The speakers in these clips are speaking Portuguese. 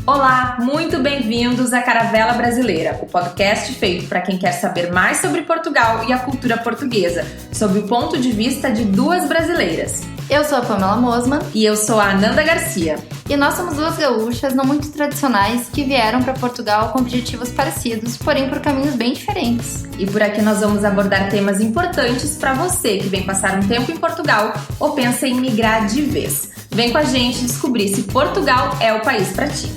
Olá, muito bem-vindos à Caravela Brasileira, o podcast feito para quem quer saber mais sobre Portugal e a cultura portuguesa, sob o ponto de vista de duas brasileiras. Eu sou a Pamela Mosman. E eu sou a Ananda Garcia. E nós somos duas gaúchas não muito tradicionais que vieram para Portugal com objetivos parecidos, porém por caminhos bem diferentes. E por aqui nós vamos abordar temas importantes para você que vem passar um tempo em Portugal ou pensa em migrar de vez. Vem com a gente descobrir se Portugal é o país para ti.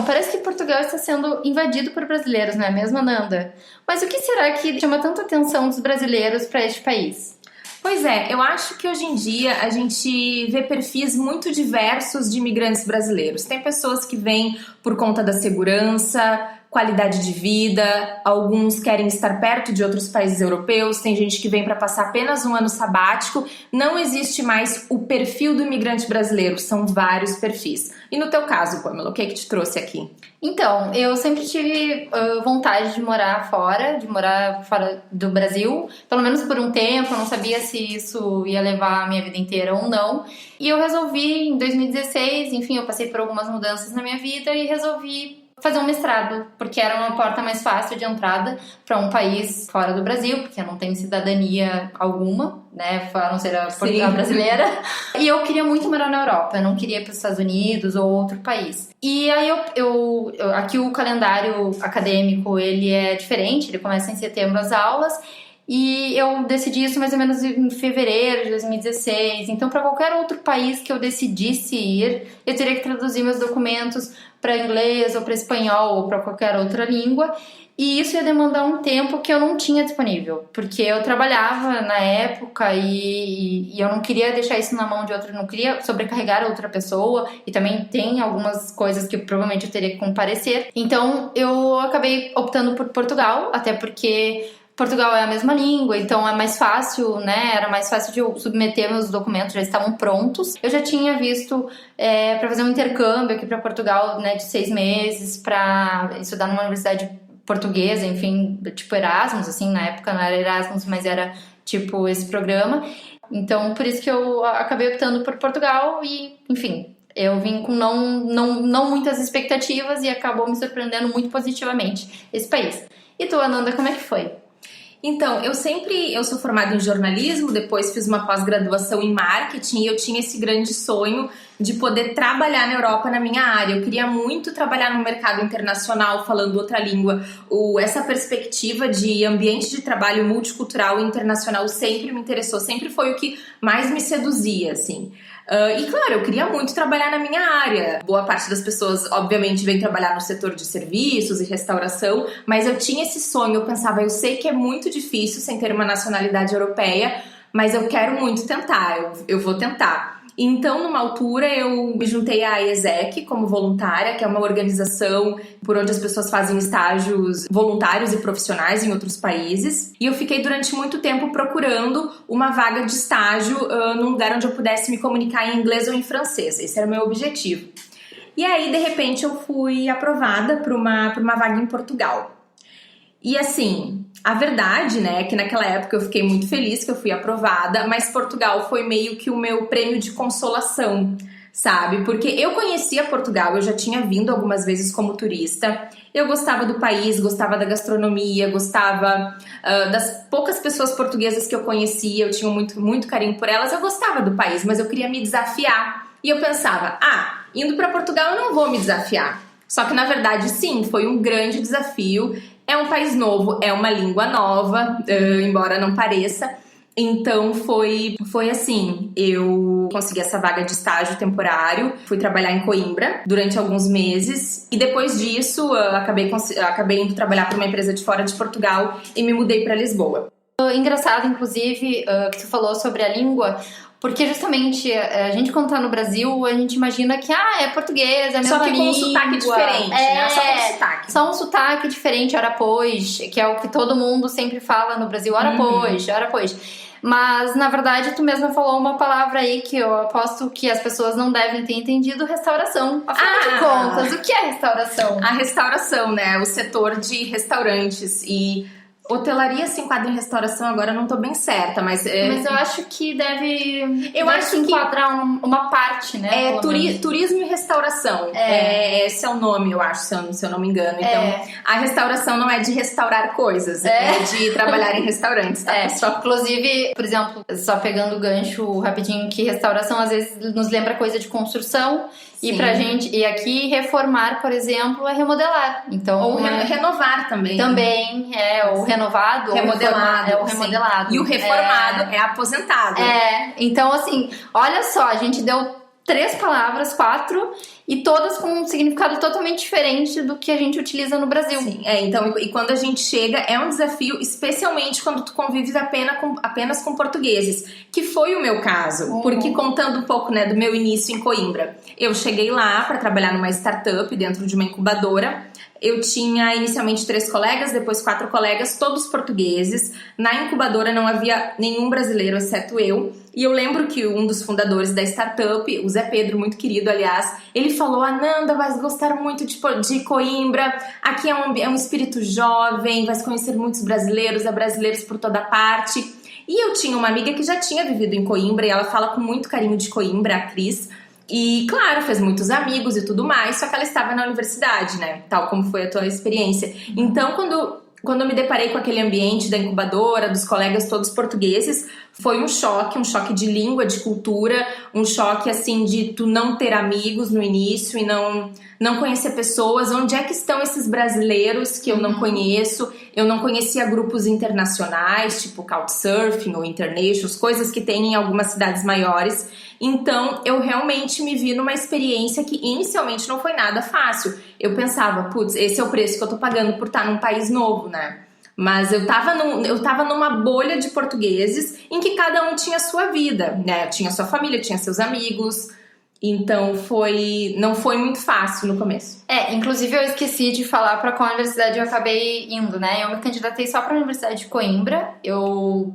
Parece que Portugal está sendo invadido por brasileiros, não é mesmo, Nanda? Mas o que será que chama tanta atenção dos brasileiros para este país? Pois é, eu acho que hoje em dia a gente vê perfis muito diversos de imigrantes brasileiros. Tem pessoas que vêm por conta da segurança, qualidade de vida, alguns querem estar perto de outros países europeus, tem gente que vem para passar apenas um ano sabático. Não existe mais o perfil do imigrante brasileiro, são vários perfis. E no teu caso, Pamela, o que é que te trouxe aqui? Então, eu sempre tive vontade de morar fora do Brasil, pelo menos por um tempo. Eu não sabia se isso ia levar a minha vida inteira ou não. E eu resolvi, em 2016, enfim, eu passei por algumas mudanças na minha vida e resolvi fazer um mestrado, porque era uma porta mais fácil de entrada para um país fora do Brasil, porque eu não tenho cidadania alguma, né, a não ser a Portugal brasileira. E eu queria muito morar na Europa, eu não queria ir para os Estados Unidos ou outro país. E aí aqui o calendário acadêmico, ele é diferente, ele começa em setembro as aulas, e eu decidi isso mais ou menos em fevereiro de 2016. Então, para qualquer outro país que eu decidisse ir, eu teria que traduzir meus documentos para inglês ou para espanhol ou para qualquer outra língua. E isso ia demandar um tempo que eu não tinha disponível, porque eu trabalhava na época e eu não queria deixar isso na mão de outra, não queria sobrecarregar outra pessoa, e também tem algumas coisas que provavelmente eu teria que comparecer. Então, eu acabei optando por Portugal, até porque Portugal é a mesma língua, então é mais fácil, né? Era mais fácil de eu submeter meus documentos, já estavam prontos. Eu já tinha visto para fazer um intercâmbio aqui para Portugal, né, de 6 meses, para estudar numa universidade portuguesa, enfim, tipo Erasmus, assim, na época não era Erasmus, mas era tipo esse programa. Então, por isso que eu acabei optando por Portugal e, enfim, eu vim com não muitas expectativas e acabou me surpreendendo muito positivamente esse país. E tu, Ananda, como é que foi? Então, eu sou formada em jornalismo, depois fiz uma pós-graduação em marketing e eu tinha esse grande sonho de poder trabalhar na Europa na minha área. Eu queria muito trabalhar no mercado internacional, falando outra língua. Essa perspectiva de ambiente de trabalho multicultural e internacional sempre me interessou, sempre foi o que mais me seduzia, assim. E claro, eu queria muito trabalhar na minha área. Boa parte das pessoas, obviamente, vem trabalhar no setor de serviços e restauração, mas eu tinha esse sonho, eu pensava, eu sei que é muito difícil sem ter uma nacionalidade europeia, mas eu quero muito tentar, eu vou tentar. Então, numa altura, eu me juntei à ESEC como voluntária, que é uma organização por onde as pessoas fazem estágios voluntários e profissionais em outros países. E eu fiquei durante muito tempo procurando uma vaga de estágio num lugar onde eu pudesse me comunicar em inglês ou em francês. Esse era o meu objetivo. E aí, de repente, eu fui aprovada para uma vaga em Portugal. E assim, a verdade, né, é que naquela época eu fiquei muito feliz que eu fui aprovada, mas Portugal foi meio que o meu prêmio de consolação, sabe? Porque eu conhecia Portugal, eu já tinha vindo algumas vezes como turista, eu gostava do país, gostava da gastronomia, gostava das poucas pessoas portuguesas que eu conhecia, eu tinha muito carinho por elas, eu gostava do país, mas eu queria me desafiar. E eu pensava, indo para Portugal eu não vou me desafiar. Só que na verdade sim, foi um grande desafio. É um país novo, é uma língua nova, embora não pareça. Então foi assim, eu consegui essa vaga de estágio temporário, fui trabalhar em Coimbra durante alguns meses e depois disso acabei indo trabalhar para uma empresa de fora de Portugal e me mudei para Lisboa. Engraçado, inclusive, que tu falou sobre a língua, porque justamente a gente quando tá no Brasil, a gente imagina que é português, é a mesma língua. Só que com um sotaque diferente, né? Só com sotaque. Só um sotaque diferente, ora pois, que é o que todo mundo sempre fala no Brasil, ora pois. Mas, na verdade, tu mesma falou uma palavra aí que eu aposto que as pessoas não devem ter entendido, restauração. Afinal de contas, o que é restauração? A restauração, né? O setor de restaurantes. E Hotelaria se enquadra em restauração, agora eu não tô bem certa, mas... Mas eu acho que deve acho se enquadrar uma parte, né? Turismo e restauração. Esse é o nome, eu acho, se eu não me engano. Então, a restauração não é de restaurar coisas, é de trabalhar em restaurantes, tá, pessoal? Inclusive, por exemplo, só pegando o gancho rapidinho, que restauração às vezes nos lembra coisa de construção. Sim. E pra gente, e aqui reformar, por exemplo, é remodelar. Então, ou renovar também. Também, ou renovado, remodelado. Ou remodelado. E o reformado é aposentado. Então assim, olha só, a gente deu 3 palavras, 4, e todas com um significado totalmente diferente do que a gente utiliza no Brasil. Sim, então, e quando a gente chega, é um desafio, especialmente quando tu convives apenas com portugueses, que foi o meu caso, porque contando um pouco, né, do meu início em Coimbra, eu cheguei lá para trabalhar numa startup dentro de uma incubadora. Eu tinha inicialmente 3 colegas, depois 4 colegas, todos portugueses. Na incubadora não havia nenhum brasileiro, exceto eu. E eu lembro que um dos fundadores da startup, o Zé Pedro, muito querido, aliás, ele falou: Ananda, vais gostar muito de Coimbra, aqui é um espírito jovem, vais conhecer muitos brasileiros, há brasileiros por toda parte. E eu tinha uma amiga que já tinha vivido em Coimbra, e ela fala com muito carinho de Coimbra, a Cris. E, claro, fez muitos amigos e tudo mais, só que ela estava na universidade, né? Tal como foi a tua experiência. Então, quando eu me deparei com aquele ambiente da incubadora, dos colegas todos portugueses, foi um choque de língua, de cultura, um choque, assim, de tu não ter amigos no início e não conhecer pessoas. Onde é que estão esses brasileiros que eu não conheço? Eu não conhecia grupos internacionais, tipo Couchsurfing ou Internations, coisas que tem em algumas cidades maiores. Então, eu realmente me vi numa experiência que inicialmente não foi nada fácil. Eu pensava, putz, esse é o preço que eu tô pagando por estar num país novo, né? Mas eu tava numa bolha de portugueses em que cada um tinha a sua vida, né? Tinha sua família, tinha seus amigos. Então não foi muito fácil no começo. Inclusive eu esqueci de falar para qual universidade eu acabei indo, né? Eu me candidatei só para a Universidade de Coimbra. Eu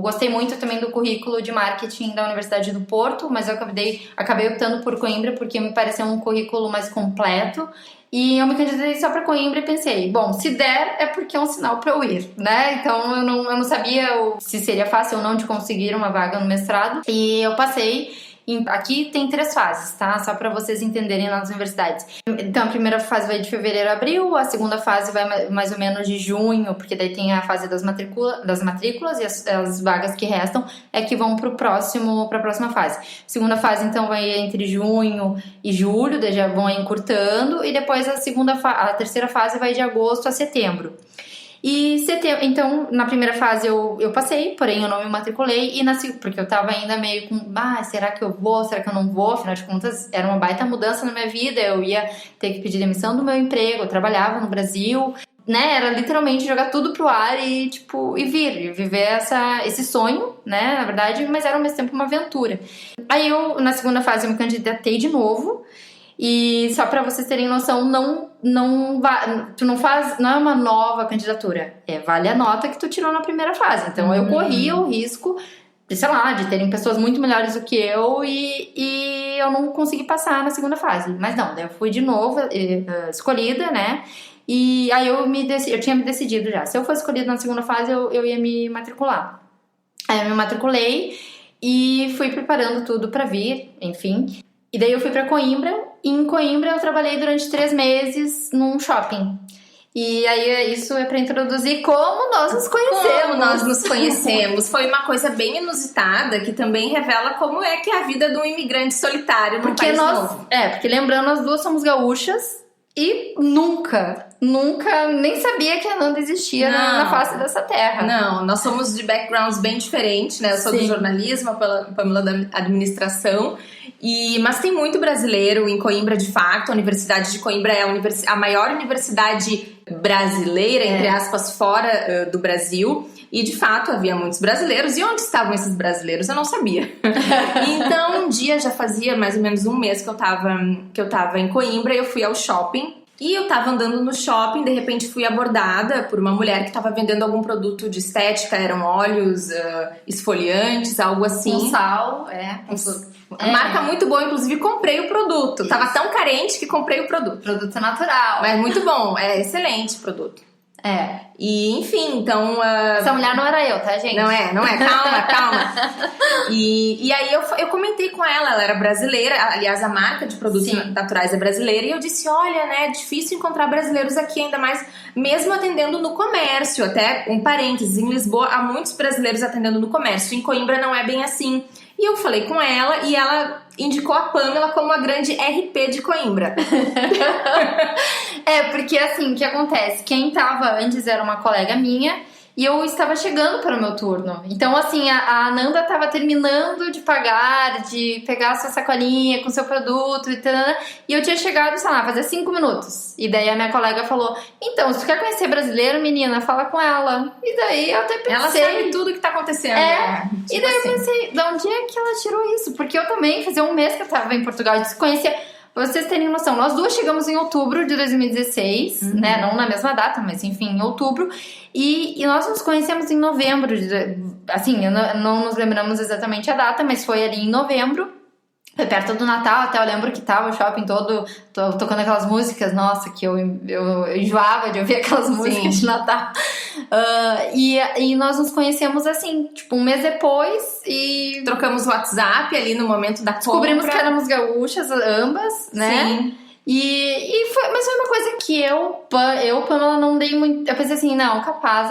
gostei muito também do currículo de marketing da Universidade do Porto, mas eu acabei optando por Coimbra porque me pareceu um currículo mais completo. E eu me candidatei só para Coimbra e pensei, bom, se der é porque é um sinal para eu ir, né? Então eu não sabia se seria fácil ou não de conseguir uma vaga no mestrado. E eu passei. Aqui tem 3 fases, tá? Só para vocês entenderem nas universidades. Então, a primeira fase vai de fevereiro a abril, a segunda fase vai mais ou menos de junho, porque daí tem a fase das matrículas e as vagas que restam é que vão para a próxima fase. Segunda fase, então, vai entre junho e julho, daí já vão encurtando, e depois a terceira fase vai de agosto a setembro. E então, na primeira fase eu passei, porém eu não me matriculei, porque eu tava ainda meio com, será que eu vou, será que eu não vou? Afinal de contas, era uma baita mudança na minha vida, eu ia ter que pedir demissão do meu emprego, eu trabalhava no Brasil, né? Era literalmente jogar tudo pro ar e viver esse sonho, né? Na verdade, mas era ao mesmo tempo uma aventura. Aí na segunda fase, eu me candidatei de novo. E só pra vocês terem noção, não é uma nova candidatura. Vale a nota que tu tirou na primeira fase. Então eu corria o risco de terem pessoas muito melhores do que eu e eu não consegui passar na segunda fase. Mas não, daí eu fui de novo escolhida, né? E aí eu tinha me decidido já. Se eu fosse escolhida na segunda fase, eu ia me matricular. Aí eu me matriculei e fui preparando tudo pra vir, enfim. E daí eu fui pra Coimbra. E em Coimbra eu trabalhei durante 3 meses num shopping. E aí isso é pra introduzir como nós nos conhecemos. Foi uma coisa bem inusitada que também revela como é que é a vida de um imigrante solitário num país novo. Porque lembrando, nós duas somos gaúchas e nunca nem sabia que a Ananda existia na face dessa terra. Não, nós somos de backgrounds bem diferentes, né? Eu sou do jornalismo, a Pamela da administração. Mas tem muito brasileiro em Coimbra, de fato. A Universidade de Coimbra é a maior universidade brasileira, entre aspas, fora do Brasil. E, de fato, havia muitos brasileiros. E onde estavam esses brasileiros? Eu não sabia. Então, um dia, já fazia mais ou menos um mês que eu tava em Coimbra, eu fui ao shopping. E eu tava andando no shopping, de repente fui abordada por uma mulher que tava vendendo algum produto de estética, eram óleos, esfoliantes, algo assim. Um sal, Marca muito boa, inclusive comprei o produto. Isso. Tava tão carente que comprei o produto. Produto natural. Mas muito bom, é excelente o produto. E, enfim, então... Essa mulher não era eu, tá, gente? Não é. Calma. E aí eu comentei com ela era brasileira. Aliás, a marca de produtos naturais é brasileira. E eu disse, olha, né, é difícil encontrar brasileiros aqui, ainda mais mesmo atendendo no comércio. Até, um parênteses, em Lisboa há muitos brasileiros atendendo no comércio. Em Coimbra não é bem assim. E eu falei com ela e ela indicou a Pamela como a grande RP de Coimbra. Porque assim, o que acontece? Quem tava antes era uma colega minha e eu estava chegando para o meu turno. Então, assim, a Ananda tava terminando de pagar, de pegar a sua sacolinha com seu produto e eu tinha chegado, sei lá, fazer 5 minutos. E daí a minha colega falou, então, se tu quer conhecer brasileiro, menina, fala com ela. E daí eu até pensei... Ela sabe tudo que tá acontecendo. Tipo e daí eu pensei, de onde é que ela tirou isso? Porque eu também, fazia um mês que eu tava em Portugal, eu desconhecia... Pra vocês terem noção, nós duas chegamos em outubro de 2016, né? Não na mesma data, mas enfim, em outubro. E nós nos conhecemos em novembro. Assim, não nos lembramos exatamente a data, mas foi ali em novembro. Foi perto do Natal, até eu lembro que tava o shopping todo tocando aquelas músicas, nossa, que eu enjoava de ouvir aquelas músicas de Natal. E nós nos conhecemos assim, tipo, um mês depois e... Trocamos o WhatsApp ali no momento da compra. Descobrimos que éramos gaúchas, ambas, né? Sim. Mas foi uma coisa que Pamela, não dei muito... Eu pensei assim, não, capaz,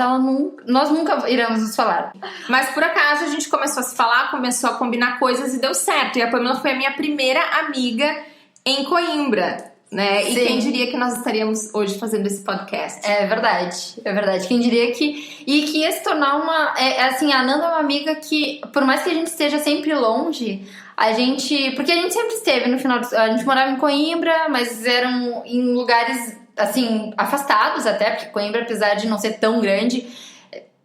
nós nunca iremos nos falar. Mas por acaso a gente começou a se falar, começou a combinar coisas e deu certo. E a Pamela foi a minha primeira amiga em Coimbra, né? Sim. E quem diria que nós estaríamos hoje fazendo esse podcast? É verdade. Quem diria que ia se tornar uma... assim, a Ananda é uma amiga que, por mais que a gente esteja sempre longe... Porque a gente sempre esteve no final... A gente morava em Coimbra, mas eram em lugares, assim, afastados até, porque Coimbra, apesar de não ser tão grande,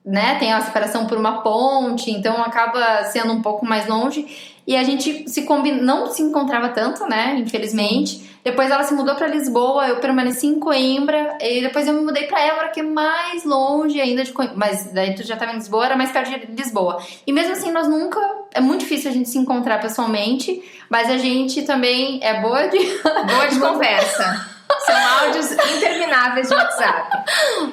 né, tem a separação por uma ponte, então acaba sendo um pouco mais longe. E a gente não se encontrava tanto, né, infelizmente. Depois ela se mudou pra Lisboa, eu permaneci em Coimbra, e depois eu me mudei pra Évora, que é mais longe ainda de Coimbra. Mas daí tu já tava em Lisboa, era mais perto de Lisboa. E mesmo assim, nós nunca... É muito difícil a gente se encontrar pessoalmente, mas a gente também é boa de conversa. São áudios intermináveis de WhatsApp.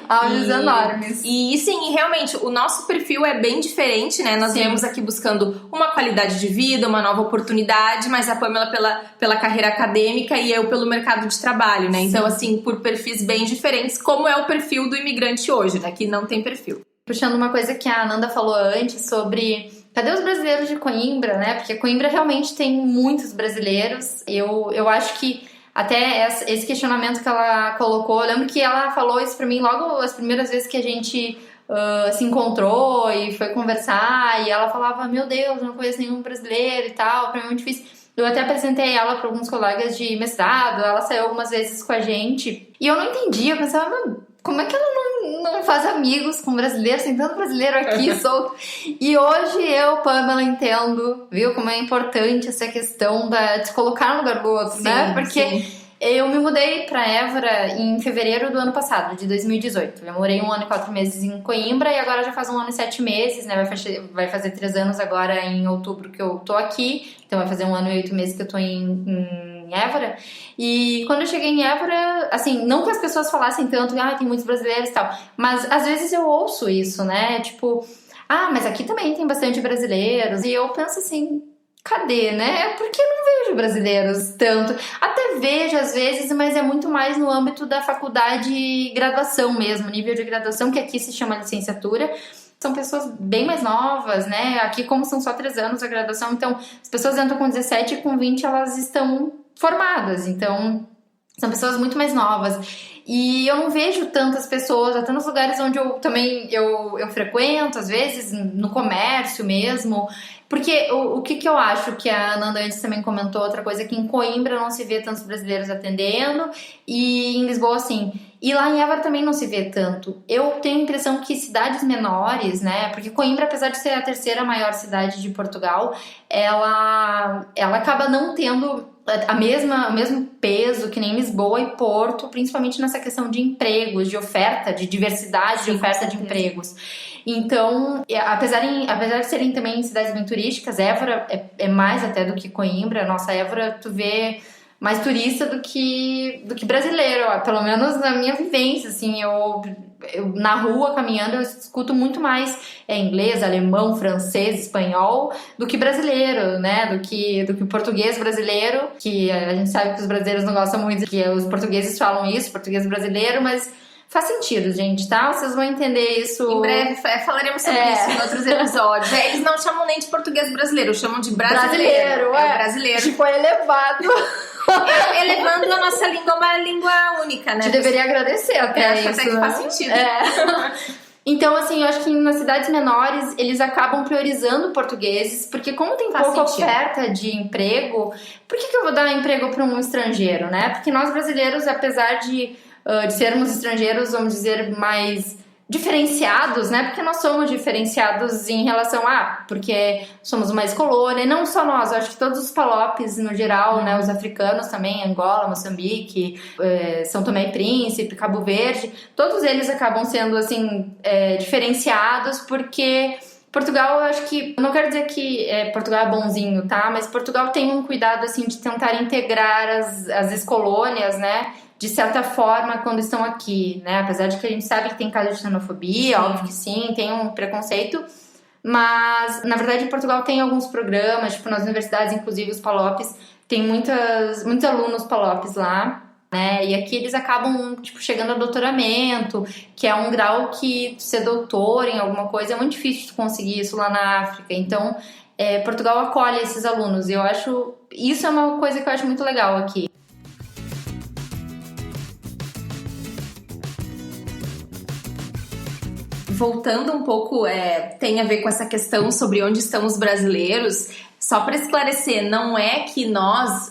Áudios enormes. E sim, realmente, o nosso perfil é bem diferente, né? Nós viemos aqui buscando uma qualidade de vida, uma nova oportunidade, mas a Pamela pela carreira acadêmica e eu pelo mercado de trabalho, né? Sim. Então, assim, por perfis bem diferentes, como é o perfil do imigrante hoje, né? Que não tem perfil. Puxando uma coisa que a Ananda falou antes sobre... Cadê os brasileiros de Coimbra, né? Porque Coimbra realmente tem muitos brasileiros. Eu acho que até esse questionamento que ela colocou, eu lembro que ela falou isso pra mim logo as primeiras vezes que a gente se encontrou e foi conversar, e ela falava, meu Deus, eu não conheço nenhum brasileiro e tal, pra mim é muito difícil. Eu até apresentei ela para alguns colegas de mestrado, ela saiu algumas vezes com a gente, e eu não entendia, eu pensava, como é que ela não faz amigos com brasileiros? Tem tanto brasileiro aqui, solto. E hoje eu, Pamela, entendo, viu, como é importante essa questão de se colocar no lugar do outro, né? Porque eu me mudei pra Évora em fevereiro do ano passado, de 2018. Eu morei 1 ano e 4 meses em Coimbra e agora já faz 1 ano e 7 meses, né? Vai fazer 3 anos agora em outubro que eu tô aqui. Então vai fazer 1 ano e 8 meses que eu tô em Évora. E quando eu cheguei em Évora, assim, não que as pessoas falassem tanto, tem muitos brasileiros e tal, mas às vezes eu ouço isso, né? Tipo, mas aqui também tem bastante brasileiros. E eu penso assim, cadê, né? Porque eu não vejo brasileiros tanto. Até vejo às vezes, mas é muito mais no âmbito da faculdade e graduação mesmo, nível de graduação, que aqui se chama licenciatura. São pessoas bem mais novas, né? Aqui, como são só 3 anos a graduação, então as pessoas entram com 17 e com 20 elas estão formadas. Então, são pessoas muito mais novas. E eu não vejo tantas pessoas, até nos lugares onde eu também eu frequento, às vezes, no comércio mesmo. Porque o que eu acho que a Ananda antes também comentou, outra coisa, que em Coimbra não se vê tantos brasileiros atendendo, e em Lisboa, sim. E lá em Évora também não se vê tanto. Eu tenho a impressão que cidades menores, né? Porque Coimbra, apesar de ser a 3ª maior cidade de Portugal, ela acaba não tendo o mesmo peso que nem Lisboa e Porto, principalmente nessa questão de empregos, de oferta, de diversidade, de oferta de empregos. Então, apesar de serem também cidades bem turísticas, Évora é mais até do que Coimbra. Nossa, Évora, tu vê mais turista do que brasileiro, ó. Pelo menos na minha vivência, assim, eu na rua, caminhando, eu escuto muito mais inglês, alemão, francês, espanhol, do que brasileiro, né? Do que o português brasileiro, que a gente sabe que os brasileiros não gostam muito, que os portugueses falam isso, português brasileiro, mas faz sentido, gente, tá? Vocês vão entender isso. Em breve falaremos sobre isso em outros episódios. Eles não chamam nem de português brasileiro, chamam de brasileiro. Brasileiro. Tipo, elevado. Elevando a nossa língua a uma língua única, né? Te deveria agradecer até isso. Até que faz sentido. Então, assim, eu acho que nas cidades menores eles acabam priorizando portugueses, porque como tem pouca oferta de emprego, por que eu vou dar emprego para um estrangeiro, né? Porque nós brasileiros, apesar de sermos estrangeiros, vamos dizer, mais diferenciados, né? Porque nós somos diferenciados em relação porque somos uma ex-colônia, e não só nós, eu acho que todos os palopes no geral, né? Os africanos também, Angola, Moçambique, São Tomé e Príncipe, Cabo Verde, todos eles acabam sendo, assim, diferenciados, porque Portugal, eu acho que, não quero dizer que Portugal é bonzinho, tá? Mas Portugal tem um cuidado, assim, de tentar integrar as ex-colônias, né? De certa forma, quando estão aqui, né? Apesar de que a gente sabe que tem caso de xenofobia, óbvio que sim, tem um preconceito, mas, na verdade, em Portugal tem alguns programas, tipo, nas universidades, inclusive os palopes, tem muitos alunos palopes lá, né? E aqui eles acabam, tipo, chegando ao doutoramento, que é um grau que ser doutor em alguma coisa é muito difícil de conseguir isso lá na África. Então, Portugal acolhe esses alunos, e eu acho... Isso é uma coisa que eu acho muito legal aqui. Voltando um pouco, tem a ver com essa questão sobre onde estão os brasileiros. Só para esclarecer, não é que nós,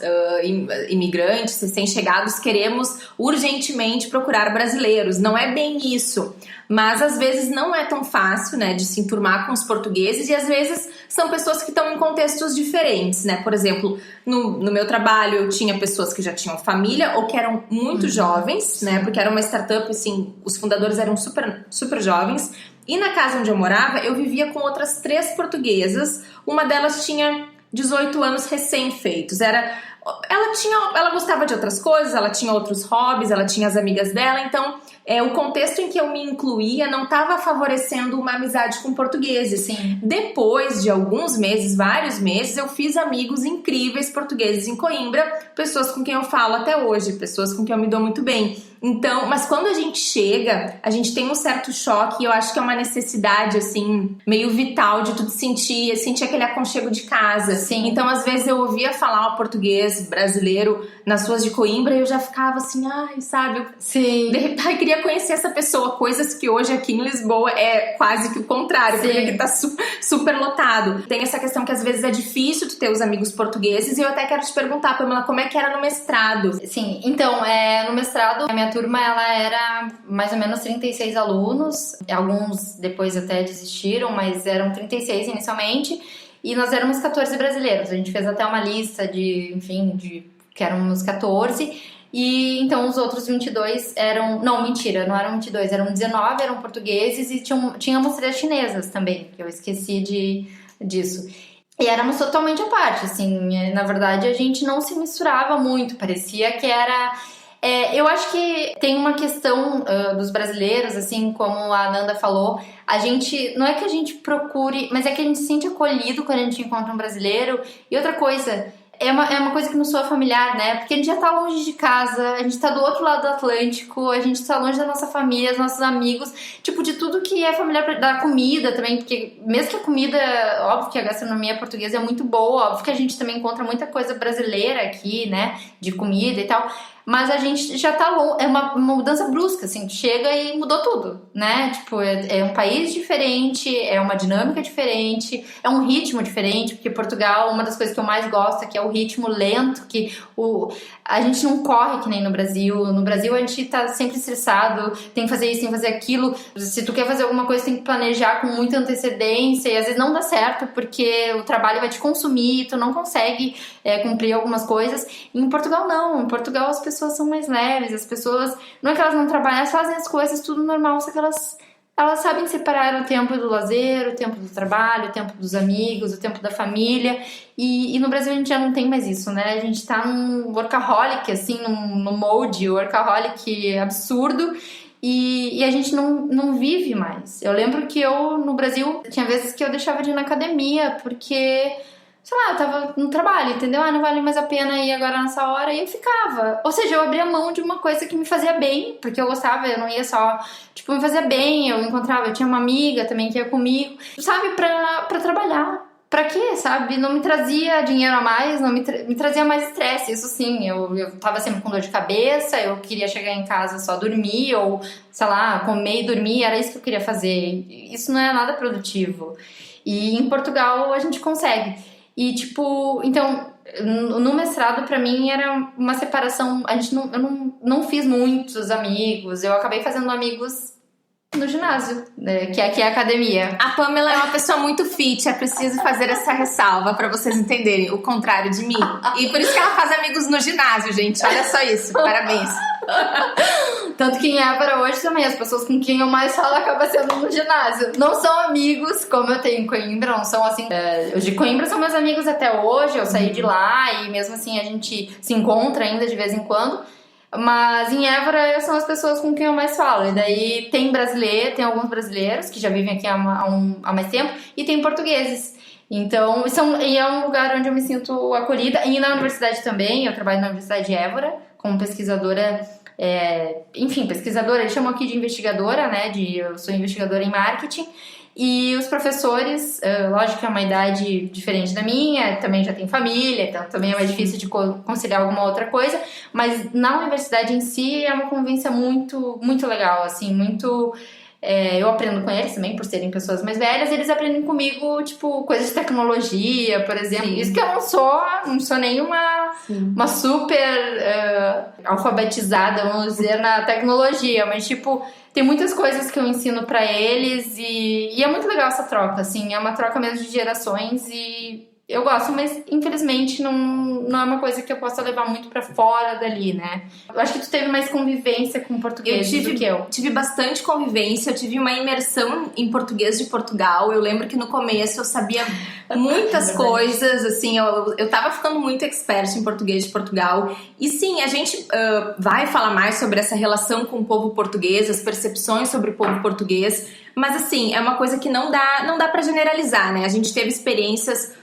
imigrantes, recém-chegados, queremos urgentemente procurar brasileiros. Não é bem isso. Mas às vezes não é tão fácil, né, de se enturmar com os portugueses, e às vezes são pessoas que estão em contextos diferentes, né? Por exemplo, no meu trabalho eu tinha pessoas que já tinham família ou que eram muito jovens, né? Porque era uma startup, assim, os fundadores eram super, super jovens. E na casa onde eu morava, eu vivia com outras 3 portuguesas. Uma delas tinha 18 anos recém-feitos. Ela gostava de outras coisas, ela tinha outros hobbies, ela tinha as amigas dela, então o contexto em que eu me incluía não estava favorecendo uma amizade com portugueses. Sim. Depois de alguns meses, vários meses, eu fiz amigos incríveis portugueses em Coimbra, pessoas com quem eu falo até hoje, pessoas com quem eu me dou muito bem. Então, mas quando a gente chega, a gente tem um certo choque, e eu acho que é uma necessidade, assim, meio vital de tu sentir aquele aconchego de casa. Sim. Então, às vezes eu ouvia falar o português brasileiro nas ruas de Coimbra e eu já ficava assim, sabe? Sim. Eu queria conhecer essa pessoa, coisas que hoje aqui em Lisboa é quase que o contrário, Sim. porque aqui tá super lotado. Tem essa questão que às vezes é difícil tu ter os amigos portugueses, e eu até quero te perguntar, Pamela, como é que era no mestrado? Sim, então, no mestrado, a minha turma, ela era mais ou menos 36 alunos, alguns depois até desistiram, mas eram 36 inicialmente, e nós éramos 14 brasileiros. A gente fez até uma lista que éramos 14, e então os outros 22 não eram 22, eram 19, eram portugueses, e tínhamos 3 chinesas também, que eu esqueci disso. E éramos totalmente à parte, assim, na verdade a gente não se misturava muito, parecia que era... eu acho que tem uma questão dos brasileiros, assim, como a Ananda falou, não é que a gente procure, mas é que a gente se sente acolhido quando a gente encontra um brasileiro. E outra coisa, é uma coisa que não soa familiar, né? Porque a gente já tá longe de casa, a gente tá do outro lado do Atlântico, a gente tá longe da nossa família, dos nossos amigos, tipo, de tudo que é familiar, da comida também, porque mesmo que a comida, óbvio que a gastronomia portuguesa é muito boa, óbvio que a gente também encontra muita coisa brasileira aqui, né, de comida e tal, mas a gente já tá longe, é uma mudança brusca, assim, chega e mudou tudo, né? Tipo, é um país diferente, é uma dinâmica diferente, é um ritmo diferente, porque Portugal, uma das coisas que eu mais gosto é que é o ritmo lento, que a gente não corre que nem no Brasil. No Brasil a gente tá sempre estressado, tem que fazer isso, tem que fazer aquilo. Se tu quer fazer alguma coisa, tem que planejar com muita antecedência, e às vezes não dá certo, porque o trabalho vai te consumir, tu não consegue cumprir algumas coisas. E em Portugal não, em Portugal as pessoas são mais leves, as pessoas, não é que elas não trabalham, elas fazem as coisas tudo normal, só que elas elas sabem separar o tempo do lazer, o tempo do trabalho, o tempo dos amigos, o tempo da família. E no Brasil a gente já não tem mais isso, né? A gente tá num workaholic, assim, num mode workaholic absurdo. E a gente não vive mais. Eu lembro que eu, no Brasil, tinha vezes que eu deixava de ir na academia, porque, sei lá, eu tava no trabalho, entendeu? Não vale mais a pena ir agora nessa hora, e eu ficava. Ou seja, eu abria mão de uma coisa que me fazia bem, porque eu gostava, eu não ia só, tipo, me fazia bem, eu tinha uma amiga também que ia comigo, sabe, pra trabalhar. Pra quê, sabe? Não me trazia dinheiro a mais, não me trazia mais estresse. Isso sim, eu tava sempre com dor de cabeça, eu queria chegar em casa só dormir, ou, sei lá, comer e dormir, era isso que eu queria fazer. Isso não é nada produtivo. E em Portugal a gente consegue. E, tipo, então, no mestrado, pra mim, era uma separação. Eu não fiz muitos amigos, eu acabei fazendo amigos no ginásio, né, que é a academia. A Pamela é uma pessoa muito fit, é preciso fazer essa ressalva pra vocês entenderem, o contrário de mim. E por isso que ela faz amigos no ginásio, gente. Olha só isso, parabéns. Tanto que em Évora hoje também, as pessoas com quem eu mais falo acabam sendo no ginásio. Não são amigos como eu tenho em Coimbra, não são assim. Os de Coimbra são meus amigos até hoje, eu saí de lá e mesmo assim a gente se encontra ainda de vez em quando. Mas em Évora são as pessoas com quem eu mais falo. E daí tem alguns brasileiros que já vivem aqui há mais tempo, e tem portugueses. Então, e é um lugar onde eu me sinto acolhida. E na universidade também, eu trabalho na Universidade de Évora como pesquisadora. Pesquisadora, eles chamam aqui de investigadora, né? Eu sou investigadora em marketing. E os professores, lógico que é uma idade diferente da minha, também já tem família, então também é mais difícil de conciliar alguma outra coisa, mas na universidade em si é uma convivência muito, muito legal, assim, muito... eu aprendo com eles também, por serem pessoas mais velhas, eles aprendem comigo, tipo, coisas de tecnologia, por exemplo. Sim. Isso que eu não sou nenhuma uma super alfabetizada, vamos dizer, na tecnologia, mas, tipo... Tem muitas coisas que eu ensino pra eles e é muito legal essa troca, assim. É uma troca mesmo de gerações e eu gosto, mas infelizmente não é uma coisa que eu possa levar muito pra fora dali, né? Eu acho que tu teve mais convivência com português do que eu. Tive bastante convivência, eu tive uma imersão em português de Portugal. Eu lembro que no começo eu sabia muitas coisas, assim, eu tava ficando muito expert em português de Portugal. E sim, a gente vai falar mais sobre essa relação com o povo português, as percepções sobre o povo português, mas assim, é uma coisa que não dá pra generalizar, né? A gente teve experiências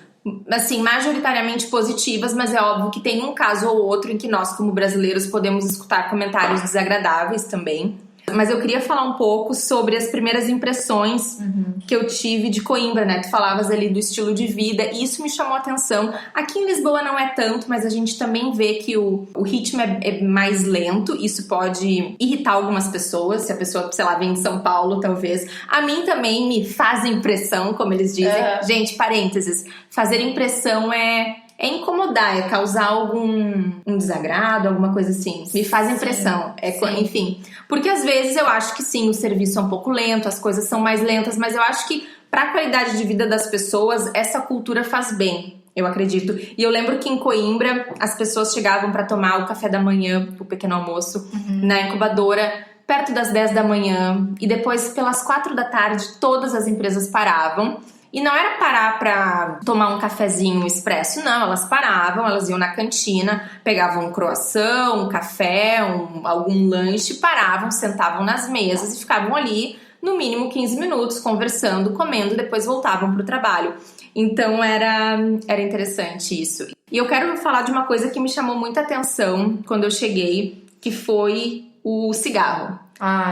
assim, majoritariamente positivas, mas é óbvio que tem um caso ou outro em que nós, como brasileiros, podemos escutar comentários desagradáveis também. Mas eu queria falar um pouco sobre as primeiras impressões que eu tive de Coimbra, né? Tu falavas ali do estilo de vida, e isso me chamou a atenção. Aqui em Lisboa não é tanto, mas a gente também vê que o ritmo é mais lento. Isso pode irritar algumas pessoas, se a pessoa, sei lá, vem de São Paulo, talvez. A mim também me faz impressão, como eles dizem. Gente, parênteses, fazer impressão é incomodar, é causar algum desagrado, alguma coisa assim. Me faz impressão. Enfim. Porque às vezes eu acho que sim, o serviço é um pouco lento, as coisas são mais lentas, mas eu acho que para a qualidade de vida das pessoas, essa cultura faz bem, eu acredito. E eu lembro que em Coimbra, as pessoas chegavam para tomar o café da manhã, o pequeno almoço, na incubadora, perto das 10 da manhã, e depois pelas 4 da tarde, todas as empresas paravam. E não era parar pra tomar um cafezinho expresso, não. Elas paravam, elas iam na cantina, pegavam um croissant, um café, algum lanche, paravam, sentavam nas mesas e ficavam ali, no mínimo 15 minutos, conversando, comendo, depois voltavam pro trabalho. Então era interessante isso. E eu quero falar de uma coisa que me chamou muita atenção quando eu cheguei, que foi o cigarro.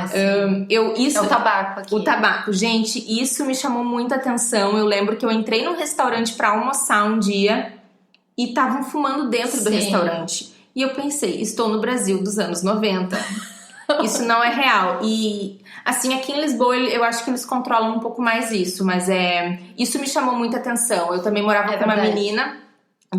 Sim. É o tabaco aqui. O tabaco. Gente, isso me chamou muita atenção. Eu lembro que eu entrei num restaurante pra almoçar um dia e estavam fumando dentro do restaurante. E eu pensei, estou no Brasil dos anos 90. Isso não é real. E, assim, aqui em Lisboa, eu acho que eles controlam um pouco mais isso. Mas isso me chamou muita atenção. Eu também morava com uma menina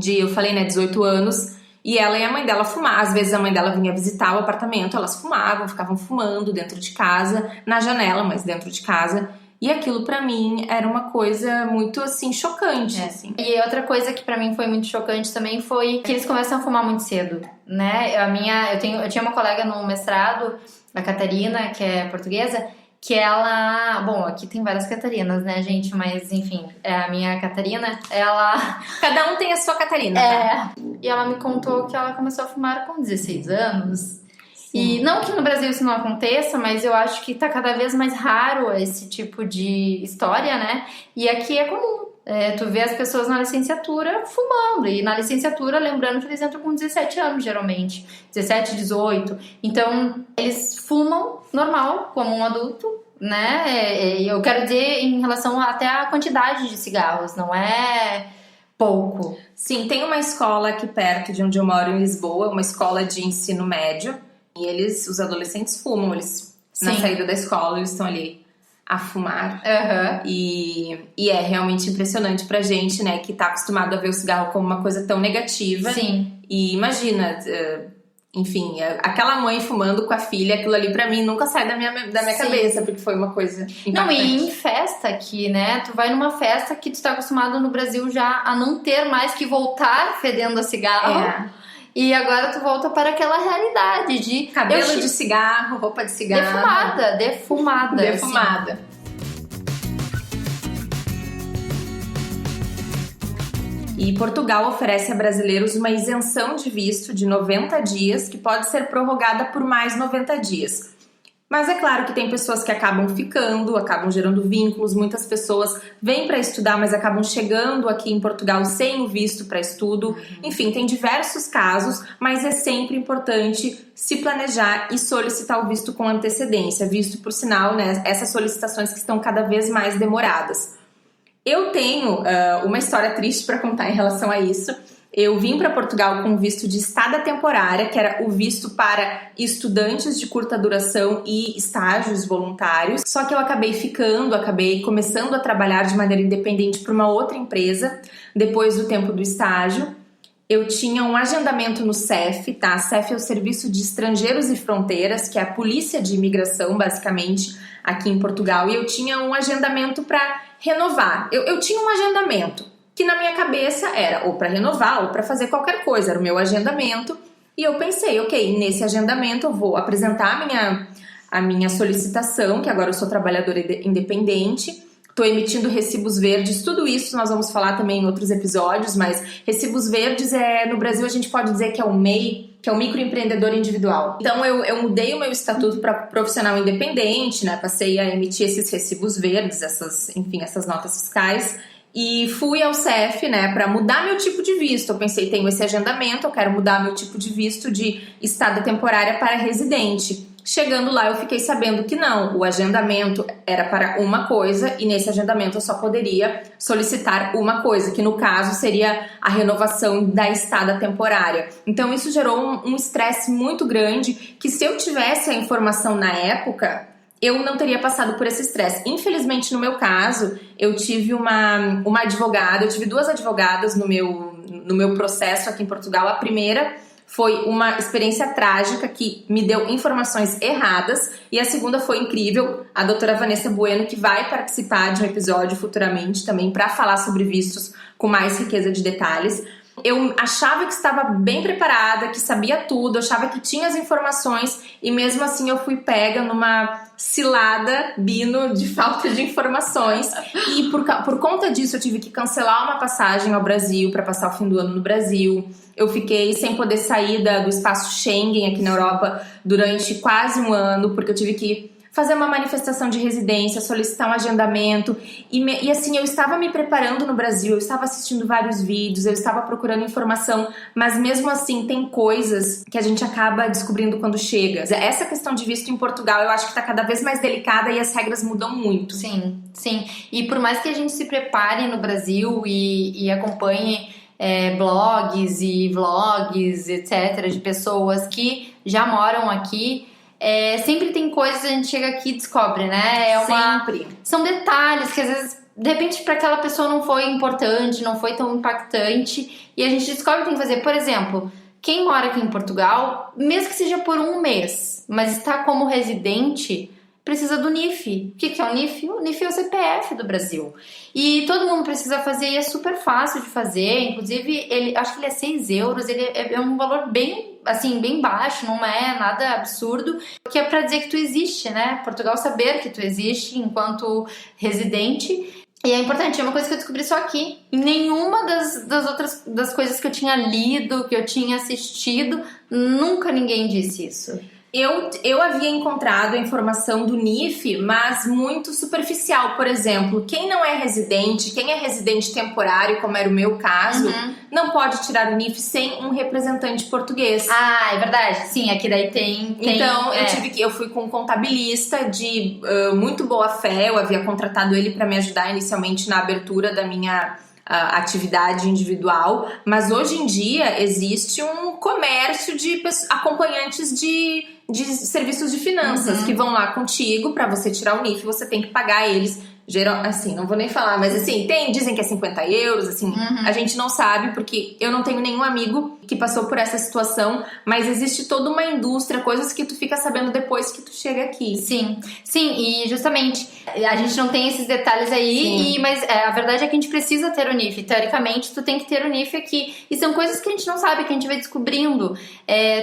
eu falei, né, 18 anos. E ela e a mãe dela fumavam. Às vezes a mãe dela vinha visitar o apartamento, elas fumavam, ficavam fumando dentro de casa, na janela, mas dentro de casa. E aquilo pra mim era uma coisa muito, assim, chocante. Assim. E outra coisa que pra mim foi muito chocante também foi que eles começam a fumar muito cedo, né? Eu tinha uma colega no mestrado, a Catarina, que é portuguesa, que ela... Bom, aqui tem várias Catarinas, né, gente? Mas, enfim, a minha Catarina, ela... Cada um tem a sua Catarina, tá? E ela me contou que ela começou a fumar com 16 anos. E não que no Brasil isso não aconteça, mas eu acho que tá cada vez mais raro esse tipo de história, né? E aqui é comum. Tu vê as pessoas na licenciatura fumando. E na licenciatura, lembrando que eles entram com 17 anos, geralmente. 17, 18. Então, eles fumam normal, como um adulto, né? Eu quero dizer em relação até à quantidade de cigarros. Não é pouco. Sim, tem uma escola aqui perto de onde eu moro, em Lisboa. Uma escola de ensino médio. E os adolescentes fumam. Eles, na saída da escola, eles estão ali a fumar. E é realmente impressionante pra gente, né, que tá acostumado a ver o cigarro como uma coisa tão negativa. Sim. E imagina, enfim, aquela mãe fumando com a filha, aquilo ali pra mim nunca sai da minha cabeça, porque foi uma coisa impactante. Não, e em festa aqui, né, tu vai numa festa que tu tá acostumado no Brasil já a não ter mais que voltar fedendo a cigarro. E agora tu volta para aquela realidade de... Cabelo de cigarro, roupa de cigarro. Defumada. E Portugal oferece a brasileiros uma isenção de visto de 90 dias, que pode ser prorrogada por mais 90 dias. Mas é claro que tem pessoas que acabam ficando, acabam gerando vínculos, muitas pessoas vêm para estudar, mas acabam chegando aqui em Portugal sem o visto para estudo. Enfim, tem diversos casos, mas é sempre importante se planejar e solicitar o visto com antecedência. Visto, por sinal, né, essas solicitações que estão cada vez mais demoradas. Eu tenho uma história triste para contar em relação a isso. Eu vim para Portugal com visto de estada temporária, que era o visto para estudantes de curta duração e estágios voluntários. Só que eu acabei começando a trabalhar de maneira independente para uma outra empresa, depois do tempo do estágio. Eu tinha um agendamento no CEF, tá? CEF é o Serviço de Estrangeiros e Fronteiras, que é a polícia de imigração, basicamente, aqui em Portugal. E eu tinha um agendamento para renovar. Eu tinha um agendamento que na minha cabeça era ou para renovar ou para fazer qualquer coisa, era o meu agendamento. E eu pensei, ok, nesse agendamento eu vou apresentar a minha solicitação, que agora eu sou trabalhadora independente, estou emitindo recibos verdes, tudo isso nós vamos falar também em outros episódios, mas recibos verdes no Brasil a gente pode dizer que é o MEI, que é o microempreendedor individual. Então eu mudei o meu estatuto para profissional independente, né? Passei a emitir esses recibos verdes, essas notas fiscais. E fui ao CEF, né, para mudar meu tipo de visto. Eu pensei, tenho esse agendamento, eu quero mudar meu tipo de visto de estada temporária para residente. Chegando lá, eu fiquei sabendo que não, o agendamento era para uma coisa e nesse agendamento eu só poderia solicitar uma coisa, que no caso seria a renovação da estada temporária. Então isso gerou um estresse muito grande, que se eu tivesse a informação na época, eu não teria passado por esse estresse. Infelizmente, no meu caso, eu tive uma advogada, eu tive duas advogadas no meu processo aqui em Portugal. A primeira foi uma experiência trágica que me deu informações erradas, e a segunda foi incrível, a doutora Vanessa Bueno, que vai participar de um episódio futuramente também para falar sobre vistos com mais riqueza de detalhes. Eu achava que estava bem preparada, que sabia tudo, achava que tinha as informações e mesmo assim eu fui pega numa cilada bino de falta de informações e por conta disso eu tive que cancelar uma passagem ao Brasil para passar o fim do ano no Brasil. Eu fiquei sem poder sair do espaço Schengen aqui na Europa durante quase um ano, porque eu tive que fazer uma manifestação de residência, solicitar um agendamento e assim, eu estava me preparando no Brasil, eu estava assistindo vários vídeos, eu estava procurando informação, mas mesmo assim tem coisas que a gente acaba descobrindo quando chega. Essa questão de visto em Portugal eu acho que está cada vez mais delicada e as regras mudam muito. Sim. E por mais que a gente se prepare no Brasil e acompanhe blogs e vlogs, etc., de pessoas que já moram aqui, sempre tem coisas que a gente chega aqui e descobre, né? Sempre. São detalhes que às vezes, de repente, para aquela pessoa não foi importante, não foi tão impactante, e a gente descobre que tem que fazer. Por exemplo, quem mora aqui em Portugal, mesmo que seja por um mês, mas está como residente, precisa do NIF. O que é o NIF? O NIF é o CPF do Brasil. E todo mundo precisa fazer, e é super fácil de fazer. Inclusive, acho que ele é 6 euros, ele é um valor bem assim, bem baixo, não é nada absurdo, que é pra dizer que tu existe, né? Portugal saber que tu existe enquanto residente. E é importante, é uma coisa que eu descobri só aqui. Em nenhuma das coisas que eu tinha lido, que eu tinha assistido, nunca ninguém disse isso. Eu havia encontrado a informação do NIF, mas muito superficial. Por exemplo, quem não é residente, quem é residente temporário, como era o meu caso, não pode tirar o NIF sem um representante português. Ah, é verdade. Sim, aqui daí tem então, eu fui com um contabilista de muito boa fé. Eu havia contratado ele para me ajudar inicialmente na abertura da minha atividade individual, mas hoje em dia existe um comércio de acompanhantes de serviços de finanças que vão lá contigo para você tirar o NIF, você tem que pagar eles. Assim, não vou nem falar, mas assim, dizem que é 50 euros, assim, a gente não sabe, porque eu não tenho nenhum amigo que passou por essa situação, mas existe toda uma indústria, coisas que tu fica sabendo depois que tu chega aqui. Sim, e justamente, a gente não tem esses detalhes aí, mas a verdade é que a gente precisa ter o NIF, teoricamente tu tem que ter o NIF aqui, e são coisas que a gente não sabe, que a gente vai descobrindo.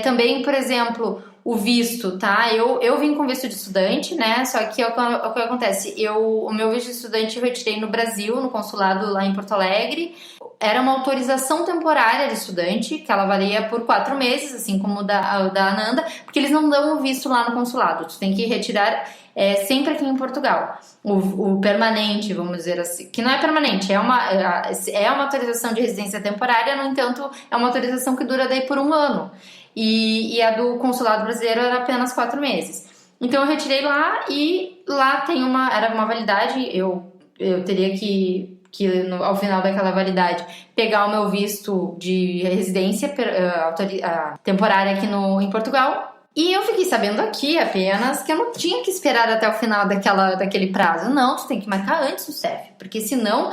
Também, por exemplo, o visto, tá? Eu vim com visto de estudante, né? Só que o que acontece? O meu visto de estudante eu retirei no Brasil, no consulado lá em Porto Alegre. Era uma autorização temporária de estudante, que ela valia por 4 meses, assim como o da Ananda, porque eles não dão o visto lá no consulado. Tu tem que retirar sempre aqui em Portugal. O permanente, vamos dizer assim, que não é permanente, é uma autorização de residência temporária, no entanto, é uma autorização que dura daí por 1 ano. E a do consulado brasileiro era apenas 4 meses. Então eu retirei lá e lá era uma validade, eu teria que ao final daquela validade pegar o meu visto de residência temporária aqui em Portugal. E eu fiquei sabendo aqui apenas que eu não tinha que esperar até o final daquele prazo. Não, tu tem que marcar antes o CEF, porque senão,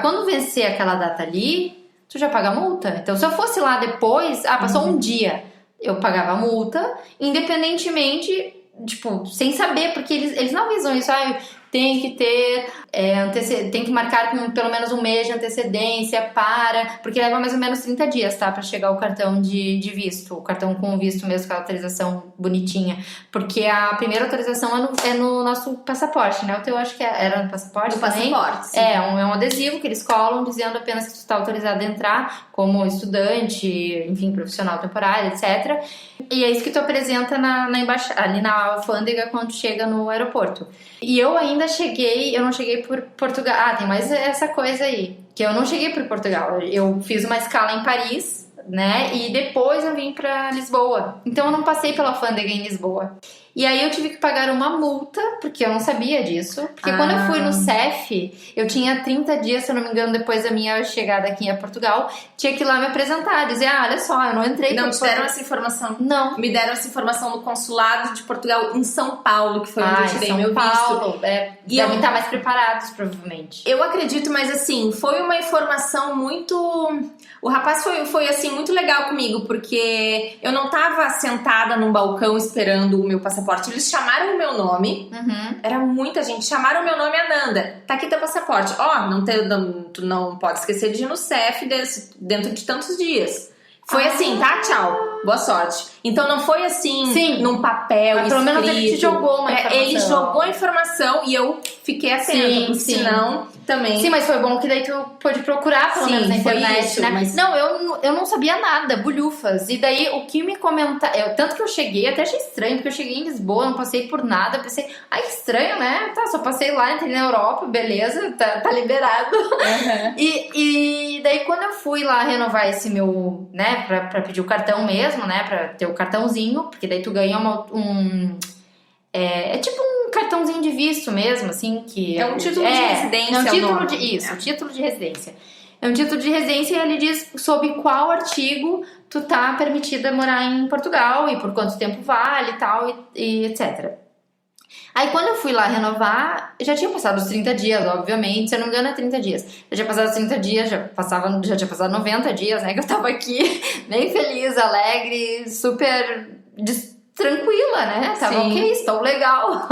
quando vencer aquela data ali, tu já paga a multa. Então se eu fosse lá depois, passou um dia, eu pagava a multa, independentemente, tipo, sem saber, porque eles não avisam isso, tem que ter, tem que marcar com pelo menos 1 mês de antecedência porque leva mais ou menos 30 dias, tá? Pra chegar o cartão de visto, o cartão com o visto mesmo, com a autorização bonitinha, porque a primeira autorização é no nosso passaporte, né? O teu acho que era no passaporte também. Passaporte, sim. É um adesivo que eles colam dizendo apenas que tu está autorizado a entrar como estudante, enfim, profissional temporário, etc. E é isso que tu apresenta na embaixada, ali na alfândega quando chega no aeroporto. E eu não cheguei por Portugal. Tem mais essa coisa aí, que eu não cheguei por Portugal. Eu fiz uma escala em Paris, né? E depois eu vim pra Lisboa. Então eu não passei pela alfândega em Lisboa. E aí eu tive que pagar uma multa, porque eu não sabia disso. Porque quando eu fui no CEF, eu tinha 30 dias, se eu não me engano, depois da minha chegada aqui a Portugal, tinha que ir lá me apresentar, dizer, olha só, eu não entrei... Não te deram essa informação? Não. Me deram essa informação no consulado de Portugal em São Paulo, que foi onde eu tirei meu visto. São Paulo, devem estar mais preparados, provavelmente. Eu acredito, mas assim, foi uma informação muito... O rapaz foi assim, muito legal comigo, porque eu não tava sentada num balcão esperando o meu passaporte. Eles chamaram o meu nome, era muita gente, chamaram o meu nome, Ananda, tá aqui teu passaporte. Tu não pode esquecer de ir no CEF dentro de tantos dias. Foi assim, tá? Tchau. Boa sorte. Então não foi assim, num papel escrito. Pelo menos ele te jogou uma informação. Ele jogou a informação e eu fiquei atenta, porque senão também... Sim, mas foi bom que daí tu pôde procurar pelo menos na internet, isso, né? Mas... Não, eu não sabia nada, bulhufas. E daí o que me comentaram... Tanto que eu cheguei, até achei estranho, porque eu cheguei em Lisboa, não passei por nada. Pensei, que estranho, né? Tá, só passei lá, entrei na Europa, beleza, tá liberado. E daí quando eu fui lá renovar esse meu, né, pra pedir o cartão mesmo, né, pra ter o cartãozinho, porque daí tu ganha é tipo um cartãozinho de visto mesmo, assim, que... É um título de residência. Um título de residência. É um título de residência e ele diz sob qual artigo tu tá permitida morar em Portugal e por quanto tempo vale e tal, e etc. Aí quando eu fui lá renovar, já tinha passado os 30 dias, obviamente, se eu não me engano é 30 dias. Já tinha passado os 30 dias, já tinha passado 90 dias, né, que eu tava aqui, bem feliz, alegre, super tranquila, né? Tava ok, estou legal.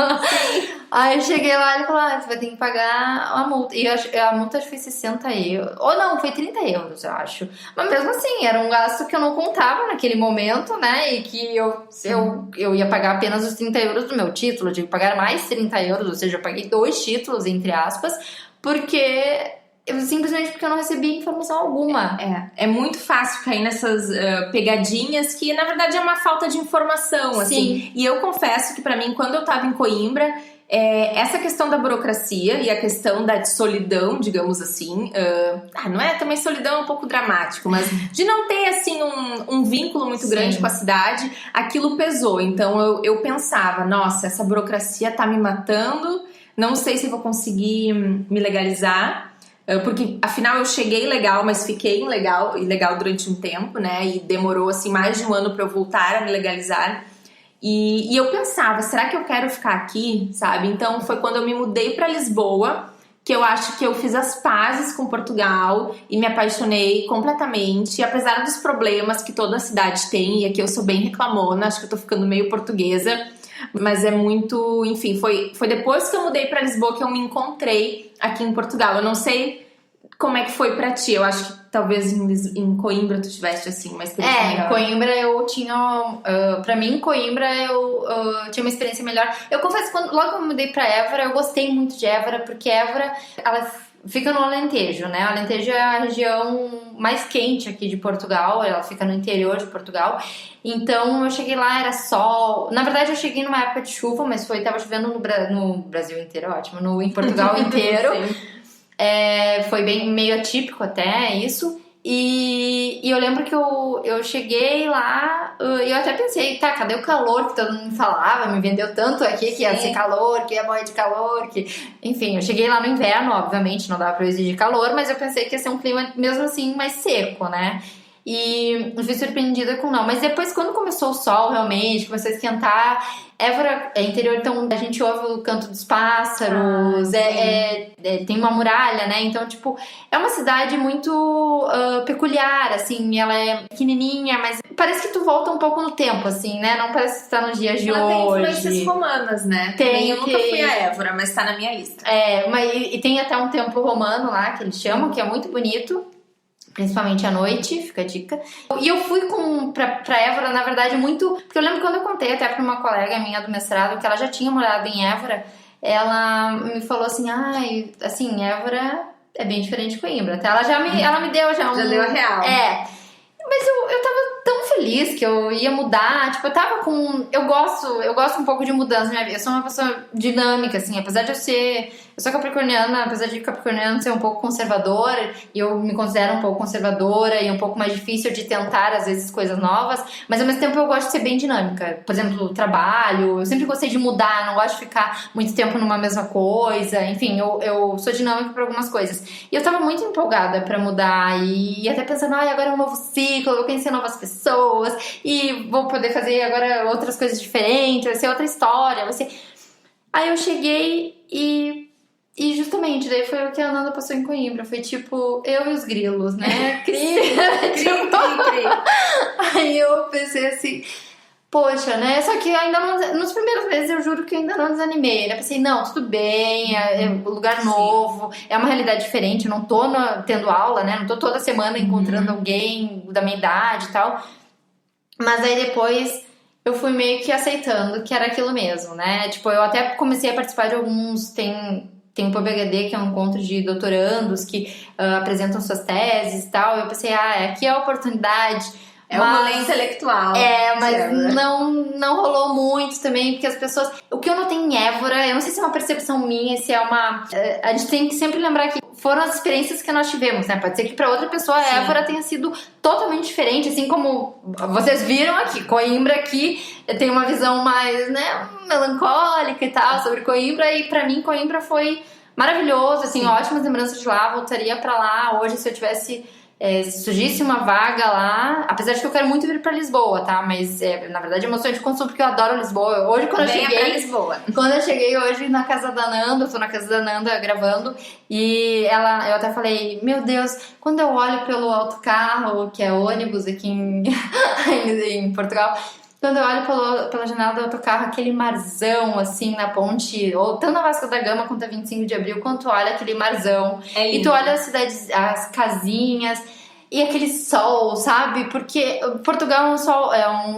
Aí eu cheguei lá e ele falou, você vai ter que pagar a multa. E a multa acho que foi 60 euros. Ou não, foi 30 euros, eu acho. Mas mesmo assim, era um gasto que eu não contava naquele momento, né? E que eu ia pagar apenas os 30 euros do meu título. Eu tive que pagar mais 30 euros, ou seja, eu paguei 2 títulos, entre aspas, simplesmente porque eu não recebi informação alguma. É muito fácil cair nessas pegadinhas que, na verdade, é uma falta de informação, assim. E eu confesso que, pra mim, quando eu tava em Coimbra, essa questão da burocracia e a questão da solidão, digamos assim, não é também solidão, é um pouco dramático, mas de não ter, assim, um vínculo muito grande com a cidade, aquilo pesou. Então, eu pensava, nossa, essa burocracia tá me matando, não sei se vou conseguir me legalizar. Porque, afinal, eu cheguei legal, mas fiquei ilegal durante um tempo, né? E demorou, assim, mais de um ano pra eu voltar a me legalizar. E eu pensava, será que eu quero ficar aqui, sabe? Então, foi quando eu me mudei pra Lisboa, que eu acho que eu fiz as pazes com Portugal e me apaixonei completamente. E apesar dos problemas que toda cidade tem, e aqui eu sou bem reclamona, acho que eu tô ficando meio portuguesa, mas é muito, enfim, foi depois que eu mudei pra Lisboa que eu me encontrei aqui em Portugal. Eu não sei como é que foi pra ti, eu acho que talvez em Coimbra tu tiveste, assim, uma experiência melhor. Em Coimbra eu tinha, pra mim em Coimbra eu tinha uma experiência melhor. Eu confesso que logo que eu mudei pra Évora, eu gostei muito de Évora, porque Évora, ela fica no Alentejo, né? O Alentejo é a região mais quente aqui de Portugal, ela fica no interior de Portugal. Então eu cheguei lá, era sol. Na verdade eu cheguei numa época de chuva, mas tava chovendo no Brasil inteiro, ótimo, em Portugal inteiro. Foi bem meio atípico até isso. E eu lembro que eu cheguei lá e eu até pensei, tá, cadê o calor que todo mundo falava? Me vendeu tanto aqui que ia ser calor, que ia morrer de calor. Enfim, eu cheguei lá no inverno, obviamente, não dava pra eu exigir calor, mas eu pensei que ia ser um clima mesmo assim mais seco, né? E eu fui surpreendida com não. Mas depois, quando começou o sol, realmente, começou a esquentar. Évora é interior, então a gente ouve o canto dos pássaros, tem uma muralha, né? Então, tipo, é uma cidade muito peculiar, assim. Ela é pequenininha, mas parece que tu volta um pouco no tempo, assim, né? Não parece que tu tá nos dias de hoje. Ela tem influências romanas, né? Eu nunca fui a Évora, mas tá na minha lista. Mas tem até um templo romano lá, que eles chamam, que é muito bonito. Principalmente à noite, fica a dica. E eu fui pra Évora, na verdade, muito... Porque eu lembro quando eu contei até pra uma colega minha do mestrado, que ela já tinha morado em Évora, ela me falou assim, Évora é bem diferente de Coimbra. Até ela me deu já Já deu a real. Mas eu tava tão feliz que eu ia mudar, tipo, eu tava com... Eu gosto um pouco de mudança na minha vida. Eu sou uma pessoa dinâmica, assim, apesar de eu sou capricorniana, apesar de capricorniano ser um pouco conservadora, e eu me considero um pouco conservadora e um pouco mais difícil de tentar, às vezes, coisas novas, mas ao mesmo tempo eu gosto de ser bem dinâmica. Por exemplo, trabalho, eu sempre gostei de mudar, não gosto de ficar muito tempo numa mesma coisa, enfim, eu sou dinâmica para algumas coisas. E eu tava muito empolgada pra mudar e até pensando, agora é um novo ciclo, eu vou conhecer novas pessoas e vou poder fazer agora outras coisas diferentes, vai ser outra história, vai ser... Aí eu cheguei e justamente, daí foi o que a Ananda passou em Coimbra. Foi tipo, eu e os grilos, né? Cri. Aí eu pensei assim, poxa, né? Só que ainda não... Nos primeiros meses eu juro que ainda não desanimei. Eu pensei, não, tudo bem, é um lugar novo, é uma realidade diferente. Eu não tô tendo aula, né? Não tô toda semana encontrando alguém da minha idade e tal. Mas aí depois... eu fui meio que aceitando que era aquilo mesmo, né? Tipo, eu até comecei a participar de alguns... Tem o PhD, que é um encontro de doutorandos que apresentam suas teses e tal. Eu pensei, aqui é a oportunidade. É um rolê intelectual. Mas não rolou muito também, porque as pessoas... O que eu notei em Évora, eu não sei se é uma percepção minha, se é uma... A gente tem que sempre lembrar que foram as experiências que nós tivemos, né? Pode ser que para outra pessoa a Évora tenha sido totalmente diferente, assim como vocês viram aqui. Coimbra aqui tem uma visão mais, né, melancólica e tal sobre Coimbra, e para mim Coimbra foi maravilhoso, assim, ótimas lembranças de lá, voltaria para lá hoje se eu tivesse... se surgisse uma vaga lá, apesar de que eu quero muito vir pra Lisboa, tá? Mas na verdade é uma sonho de consumo, porque eu adoro Lisboa. Hoje quando eu cheguei hoje na casa da Nanda, eu tô na casa da Nanda gravando, e eu até falei, meu Deus, quando eu olho pelo autocarro, que é ônibus aqui em Portugal, Quando eu olho pela janela do autocarro, aquele marzão, assim, na ponte, ou tanto na Vasco da Gama quanto a 25 de abril, quando tu olha aquele marzão, e tu olha as cidades, as casinhas, e aquele sol, sabe? Porque Portugal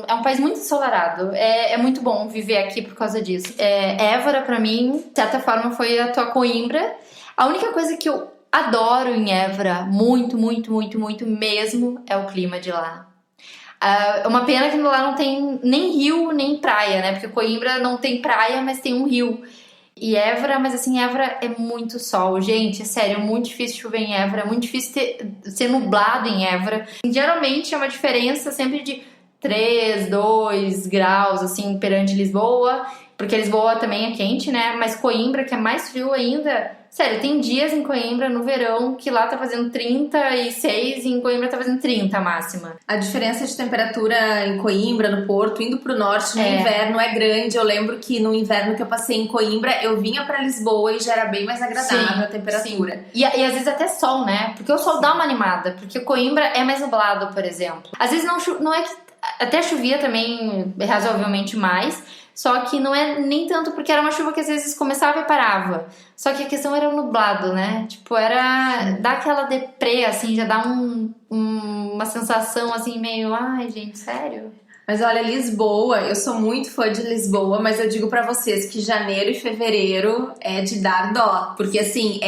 é um país muito ensolarado. É muito bom viver aqui por causa disso. Évora, pra mim, de certa forma, foi a tua Coimbra. A única coisa que eu adoro em Évora, muito, muito, muito, muito mesmo, é o clima de lá. É uma pena que lá não tem nem rio, nem praia, né? Porque Coimbra não tem praia, mas tem um rio. E Évora, mas assim, Évora é muito sol. Gente, é sério, é muito difícil chover em Évora. É muito difícil ser nublado em Évora. Geralmente é uma diferença sempre de 3, 2 graus, assim, perante Lisboa. Porque Lisboa também é quente, né? Mas Coimbra, que é mais frio ainda... Sério, tem dias em Coimbra no verão que lá tá fazendo 36 e em Coimbra tá fazendo 30 a máxima. A diferença de temperatura em Coimbra, no Porto, indo pro norte no inverno é grande. Eu lembro que no inverno que eu passei em Coimbra, eu vinha pra Lisboa e já era bem mais agradável a temperatura. Sim. E às vezes até sol, né? Porque o sol dá uma animada. Porque Coimbra é mais nublado, por exemplo. Às vezes não é que... Até chovia também razoavelmente mais... Só que não é nem tanto porque era uma chuva que às vezes começava e parava. Só que a questão era o nublado, né? Tipo, dá aquela deprê, assim, já dá uma sensação, assim, meio... Ai, gente, sério? Mas olha, Lisboa, eu sou muito fã de Lisboa, mas eu digo pra vocês que janeiro e fevereiro é de dar dó. Porque, assim,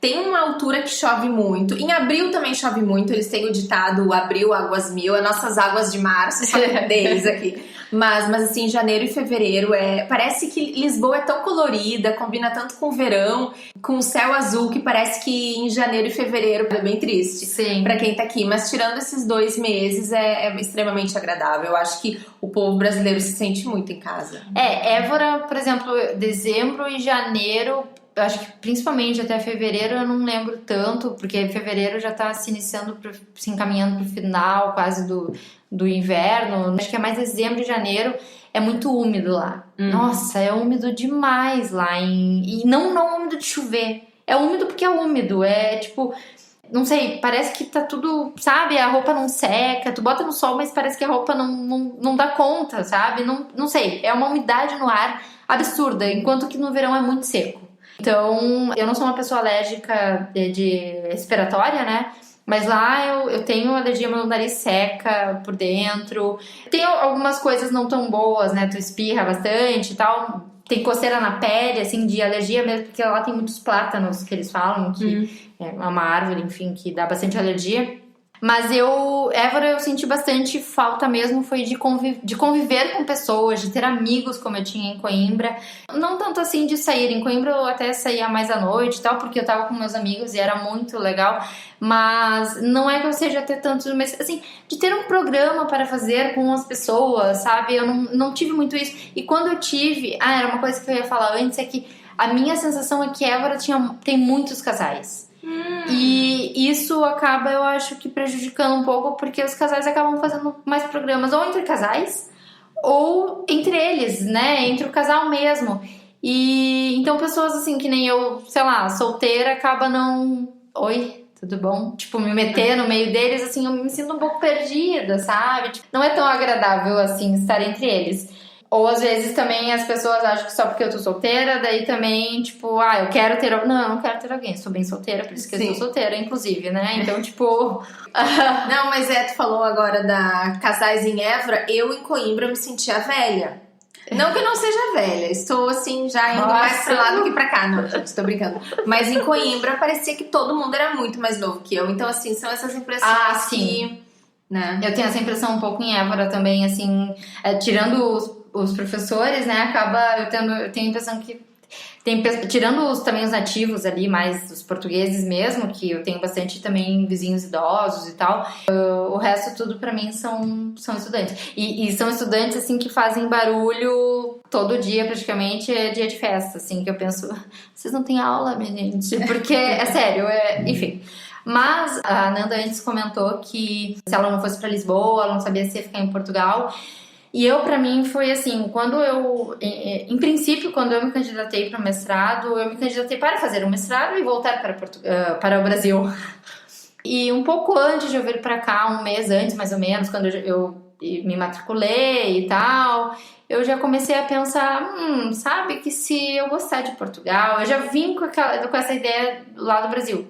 tem uma altura que chove muito. Em abril também chove muito. Eles têm o ditado abril, águas mil. As nossas águas de março são deles aqui. Mas assim, janeiro e fevereiro parece que Lisboa é tão colorida, combina tanto com o verão, com o céu azul, que parece que em janeiro e fevereiro é bem triste. Sim. Pra quem tá aqui. Mas tirando esses 2 meses, é extremamente agradável. Eu acho que o povo brasileiro se sente muito em casa. Évora, por exemplo, dezembro e janeiro... Eu acho que principalmente até fevereiro eu não lembro tanto, porque fevereiro já tá se encaminhando pro final quase do inverno. Acho que é mais dezembro e janeiro, é muito úmido lá. Nossa, é úmido demais lá. E não úmido de chover, é úmido porque é úmido, é tipo... Não sei, parece que tá tudo, sabe? A roupa não seca, tu bota no sol, mas parece que a roupa não dá conta, sabe? Não sei, é uma umidade no ar absurda, enquanto que no verão é muito seco. Então, eu não sou uma pessoa alérgica de respiratória, né? Mas lá eu tenho alergia, meu nariz seca por dentro. Tem algumas coisas não tão boas, né? Tu espirra bastante e tal. Tem coceira na pele, assim, de alergia mesmo, porque lá tem muitos plátanos que eles falam, que é uma árvore, enfim, que dá bastante alergia. Mas Évora, eu senti bastante falta mesmo, foi de conviver com pessoas, de ter amigos como eu tinha em Coimbra. Não tanto assim de sair, em Coimbra eu até saía mais à noite e tal, porque eu tava com meus amigos e era muito legal. Mas não é que eu seja ter tanto, mas assim, de ter um programa para fazer com as pessoas, sabe? Eu não tive muito isso. E quando eu tive, era uma coisa que eu ia falar antes, é que a minha sensação é que Évora tem muitos casais. E isso acaba, eu acho que prejudicando um pouco, porque os casais acabam fazendo mais programas ou entre casais ou entre eles, né? Entre o casal mesmo. E então pessoas assim que nem eu, sei lá, solteira, acaba não... Oi, tudo bom? Tipo, me meter no meio deles, assim, eu me sinto um pouco perdida, sabe? Tipo, não é tão agradável assim estar entre eles. Ou às vezes também as pessoas acham que só porque eu tô solteira, daí também, tipo, eu quero ter... Não, eu não quero ter alguém, sou bem solteira, por isso que eu sou solteira, inclusive, né? Então, tipo... Não, mas tu falou agora da casais em Évora, eu em Coimbra me sentia velha. Não que eu não seja velha, estou assim, já indo mais pra lá do que pra cá, não, gente, tô brincando. Mas em Coimbra parecia que todo mundo era muito mais novo que eu, então assim, são essas impressões sim. Né? Eu tenho essa impressão um pouco em Évora também, assim, tirando os professores, né, eu tenho a impressão que tirando também os nativos ali, mais os portugueses mesmo, que eu tenho bastante também vizinhos idosos e tal, o resto tudo pra mim são estudantes. E são estudantes, assim, que fazem barulho todo dia, praticamente, é dia de festa, assim, que eu penso, vocês não têm aula, minha gente? Porque, é sério, enfim... Mas a Nanda antes comentou que se ela não fosse pra Lisboa, ela não sabia se ia ficar em Portugal. E pra mim, foi assim, em princípio, quando eu me candidatei para o mestrado, eu me candidatei para fazer o mestrado e voltar para o Brasil. E um pouco antes de eu vir para cá, um mês antes, mais ou menos, quando eu me matriculei e tal, eu já comecei a pensar, sabe que se eu gostar de Portugal, eu já vim com essa ideia lá do Brasil.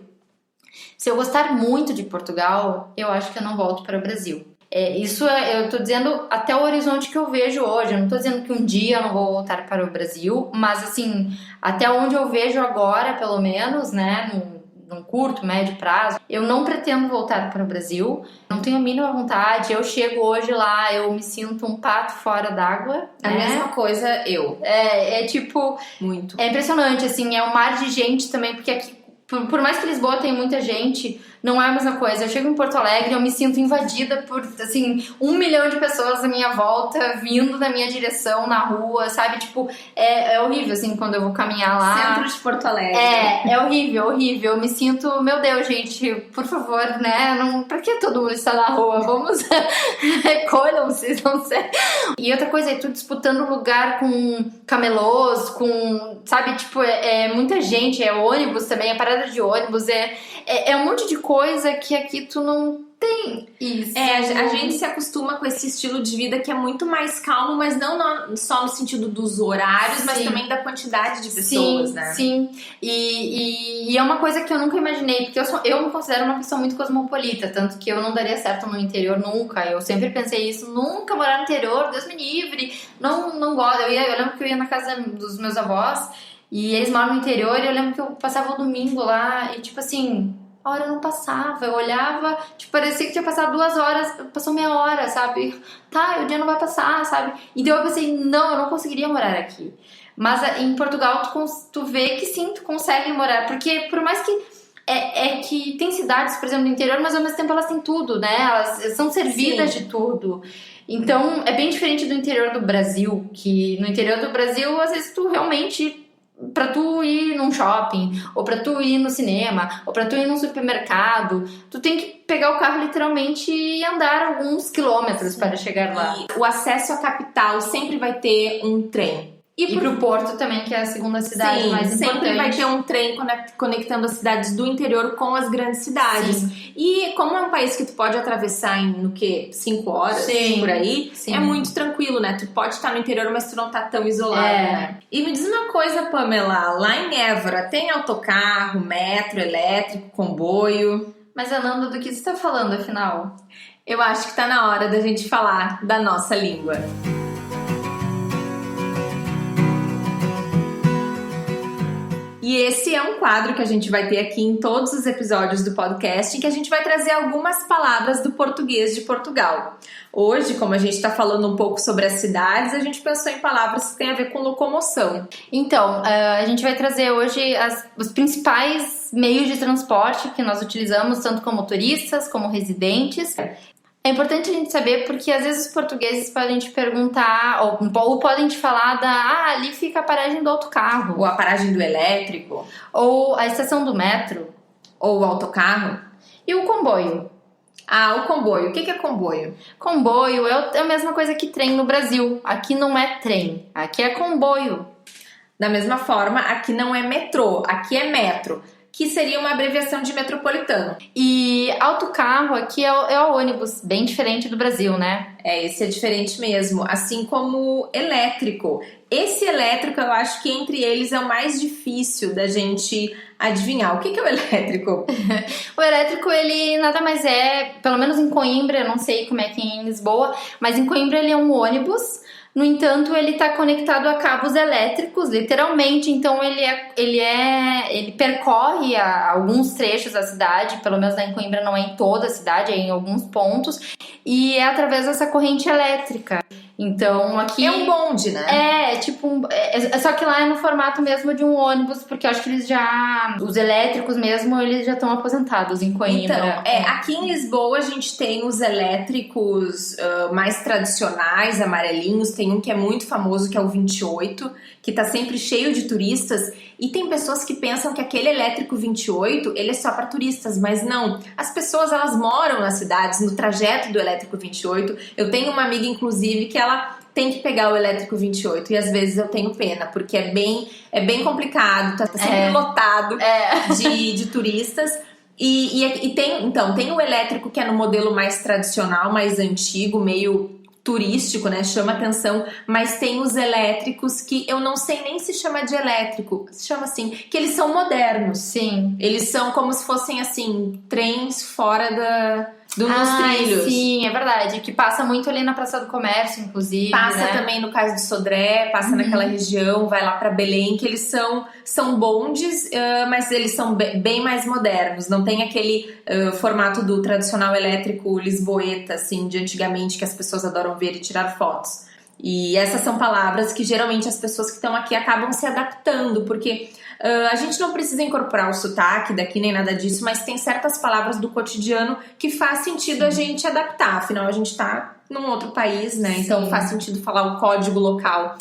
Se eu gostar muito de Portugal, eu acho que eu não volto para o Brasil. Eu tô dizendo até o horizonte que eu vejo hoje. Eu não tô dizendo que um dia eu não vou voltar para o Brasil, mas assim, até onde eu vejo agora, pelo menos, né, num curto, médio prazo, eu não pretendo voltar para o Brasil. Não tenho a mínima vontade. Eu chego hoje lá, eu me sinto um pato fora d'água. A mesma coisa eu. Tipo... Muito. É impressionante, assim, é um mar de gente também, porque aqui, por mais que Lisboa tenha muita gente, não é a mesma coisa. Eu chego em Porto Alegre e eu me sinto invadida por, assim, 1 milhão de pessoas à minha volta, vindo na minha direção na rua, sabe? Tipo, é horrível, assim, quando eu vou caminhar lá. Centro de Porto Alegre. É horrível. Eu me sinto, meu Deus, gente, por favor, né? Pra que todo mundo está na rua? Vamos, recolham-se, não sei. E outra coisa, tu disputando lugar com camelôs, com, sabe? Tipo, muita gente, ônibus também, parada de ônibus, um monte de coisa que aqui tu não tem isso. A gente se acostuma com esse estilo de vida que é muito mais calmo, mas não só no sentido dos horários, mas também da quantidade de pessoas, né? Sim, e é uma coisa que eu nunca imaginei, porque eu me considero uma pessoa muito cosmopolita, tanto que eu não daria certo no interior nunca. Eu sempre pensei isso, nunca morar no interior, Deus me livre, não gosto. Eu lembro que eu ia na casa dos meus avós e eles moram no interior, e eu lembro que eu passava o domingo lá e tipo assim, a hora não passava, eu olhava, tipo, parecia que tinha passado 2 horas, passou meia hora, sabe? Tá, o dia não vai passar, sabe? Então eu pensei, não, eu não conseguiria morar aqui. Mas em Portugal tu vê que sim, tu consegue morar, porque por mais que que tem cidades, por exemplo, no interior, mas ao mesmo tempo elas têm tudo, né? Elas são servidas de tudo. Então é bem diferente do interior do Brasil, que no interior do Brasil, às vezes tu realmente... Pra tu ir num shopping, ou pra tu ir no cinema, ou pra tu ir num supermercado, tu tem que pegar o carro literalmente e andar alguns quilômetros para chegar lá. E o acesso à capital sempre vai ter um trem. E pro Porto também, que é a segunda cidade mais importante. Sempre vai ter um trem conectando as cidades do interior com as grandes cidades. Sim. E como é um país que tu pode atravessar em, 5 horas, por aí, é muito tranquilo, né? Tu pode estar no interior, mas tu não tá tão isolado, né? E me diz uma coisa, Pamela, lá em Évora tem autocarro, metro, elétrico, comboio? Mas, Ananda, do que você tá falando, afinal? Eu acho que tá na hora da gente falar da nossa língua. E esse é um quadro que a gente vai ter aqui em todos os episódios do podcast, em que a gente vai trazer algumas palavras do português de Portugal. Hoje, como a gente está falando um pouco sobre as cidades, a gente pensou em palavras que têm a ver com locomoção. Então, a gente vai trazer hoje os principais meios de transporte que nós utilizamos, tanto como turistas, como residentes. É importante a gente saber porque às vezes os portugueses podem te perguntar ou podem te falar ali fica a paragem do autocarro. Ou a paragem do elétrico. Ou a estação do metro. Ou o autocarro. E o comboio. O comboio. O que é comboio? Comboio é a mesma coisa que trem no Brasil. Aqui não é trem, aqui é comboio. Da mesma forma, aqui não é metrô, aqui é metro, que seria uma abreviação de metropolitano. E autocarro aqui é o ônibus, bem diferente do Brasil, né? Esse é diferente mesmo, assim como elétrico. Esse elétrico, eu acho que entre eles é o mais difícil da gente adivinhar. O que é o elétrico? O elétrico, ele nada mais pelo menos em Coimbra, eu não sei como é que é em Lisboa, mas em Coimbra ele é um ônibus. No entanto, ele está conectado a cabos elétricos, literalmente. Então, ele percorre alguns trechos da cidade, pelo menos em Coimbra não é em toda a cidade, é em alguns pontos, e é através dessa corrente elétrica. Então, aqui... É um bonde, né? Só que lá é no formato mesmo de um ônibus, porque eu acho que os elétricos mesmo, eles já estão aposentados em Coimbra. Então, aqui em Lisboa a gente tem os elétricos mais tradicionais, amarelinhos. Tem um que é muito famoso, que é o 28, que tá sempre cheio de turistas. E tem pessoas que pensam que aquele elétrico 28, ele é só para turistas, mas não. As pessoas, elas moram nas cidades, no trajeto do elétrico 28. Eu tenho uma amiga, inclusive, que ela tem que pegar o elétrico 28 e às vezes eu tenho pena, porque é bem complicado, tá sempre lotado de turistas. E tem o elétrico que é no modelo mais tradicional, mais antigo, meio turístico, né? Chama atenção, mas tem os elétricos que eu não sei nem se chama de elétrico, se chama assim, que eles são modernos. Sim. Eles são como se fossem, assim, trens fora dos trilhos. Sim, é verdade. Que passa muito ali na Praça do Comércio, inclusive. Passa, né? também no caso de Sodré, passa naquela região, vai lá pra Belém, que eles são bondes, mas eles são bem mais modernos. Não tem aquele formato do tradicional elétrico lisboeta, assim, de antigamente, que as pessoas adoram ver e tirar fotos. E essas são palavras que geralmente as pessoas que estão aqui acabam se adaptando, porque a gente não precisa incorporar o sotaque daqui nem nada disso, mas tem certas palavras do cotidiano que faz sentido a gente adaptar, afinal a gente tá num outro país, né? Então faz sentido falar o código local.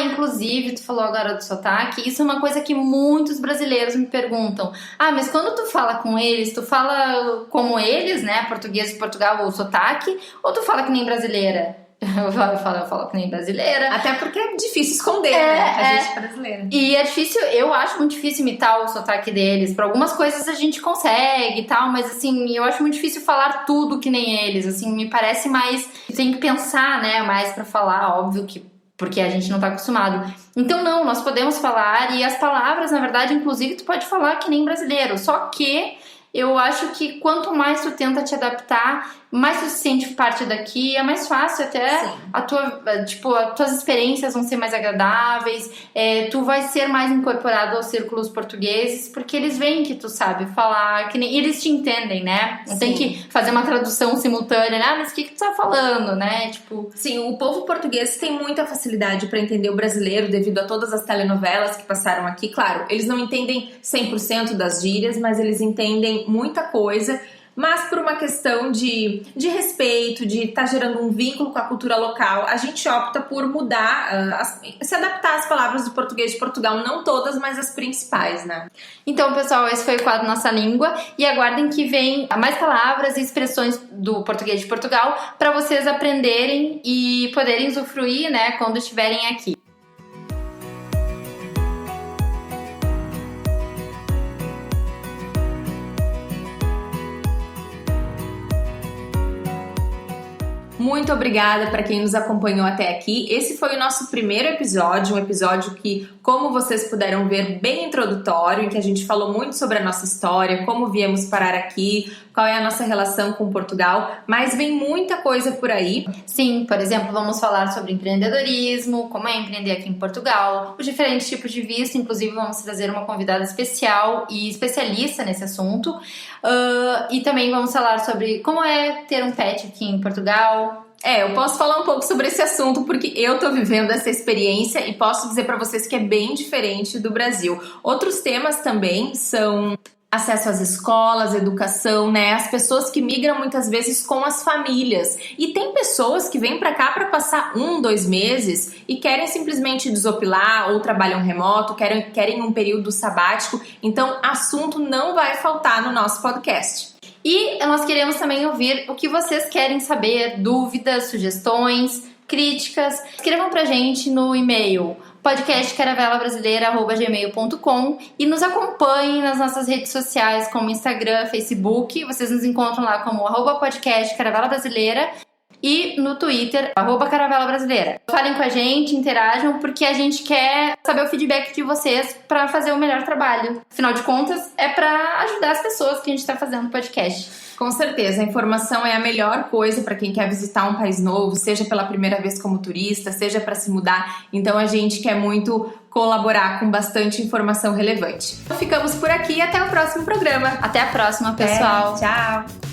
Inclusive, tu falou agora do sotaque, isso é uma coisa que muitos brasileiros me perguntam. Mas quando tu fala com eles, tu fala como eles, né? Português de Portugal ou sotaque, ou tu fala que nem brasileira? Eu falo que nem brasileira. Até porque é difícil esconder, né? A gente é brasileira. E é difícil, eu acho muito difícil imitar o sotaque deles. Para algumas coisas a gente consegue e tal, mas assim, eu acho muito difícil falar tudo que nem eles. Assim, me parece mais. Tem que pensar, né? Mais para falar, óbvio que. Porque a gente não tá acostumado. Então, não, nós podemos falar. E as palavras, na verdade, inclusive, tu pode falar que nem brasileiro. Só que eu acho que quanto mais tu tenta te adaptar, mais tu se sente parte daqui, é mais fácil até. As tuas experiências vão ser mais agradáveis, tu vai ser mais incorporado aos círculos portugueses, porque eles veem que tu sabe falar, que nem eles te entendem, né? Não tem que fazer uma tradução simultânea, né? Mas o que tu tá falando, né? Sim, o povo português tem muita facilidade para entender o brasileiro devido a todas as telenovelas que passaram aqui. Claro, eles não entendem 100% das gírias, mas eles entendem muita coisa. Mas por uma questão de respeito, de estar gerando um vínculo com a cultura local, a gente opta por mudar, se adaptar às palavras do português de Portugal. Não todas, mas as principais, né? Então, pessoal, esse foi o quadro Nossa Língua. E aguardem que vem mais palavras e expressões do português de Portugal para vocês aprenderem e poderem usufruir, né, quando estiverem aqui. Muito obrigada para quem nos acompanhou até aqui. Esse foi o nosso primeiro episódio, um episódio que, como vocês puderam ver, bem introdutório, em que a gente falou muito sobre a nossa história, como viemos parar aqui, qual é a nossa relação com Portugal, mas vem muita coisa por aí. Sim, por exemplo, vamos falar sobre empreendedorismo, como é empreender aqui em Portugal, os diferentes tipos de visto, inclusive vamos trazer uma convidada especial e especialista nesse assunto. E também vamos falar sobre como é ter um pet aqui em Portugal. Eu posso falar um pouco sobre esse assunto porque eu tô vivendo essa experiência e posso dizer pra vocês que é bem diferente do Brasil. Outros temas também são acesso às escolas, educação, né? As pessoas que migram muitas vezes com as famílias. E tem pessoas que vêm pra cá pra passar 1-2 meses e querem simplesmente desopilar ou trabalham remoto, querem um período sabático. Então, assunto não vai faltar no nosso podcast. E nós queremos também ouvir o que vocês querem saber, dúvidas, sugestões, críticas. Escrevam pra gente no e-mail podcastcaravelabrasileira@gmail.com e nos acompanhem nas nossas redes sociais como Instagram, Facebook. Vocês nos encontram lá como @podcastcaravelabrasileira e no Twitter, @caravelabrasileira. Falem com a gente, interajam, porque a gente quer saber o feedback de vocês para fazer o melhor trabalho. Afinal de contas, é para ajudar as pessoas que a gente está fazendo o podcast. Com certeza, a informação é a melhor coisa para quem quer visitar um país novo, seja pela primeira vez como turista, seja para se mudar. Então a gente quer muito colaborar com bastante informação relevante. Então, ficamos por aqui e até o próximo programa. Até a próxima, pessoal. Tchau!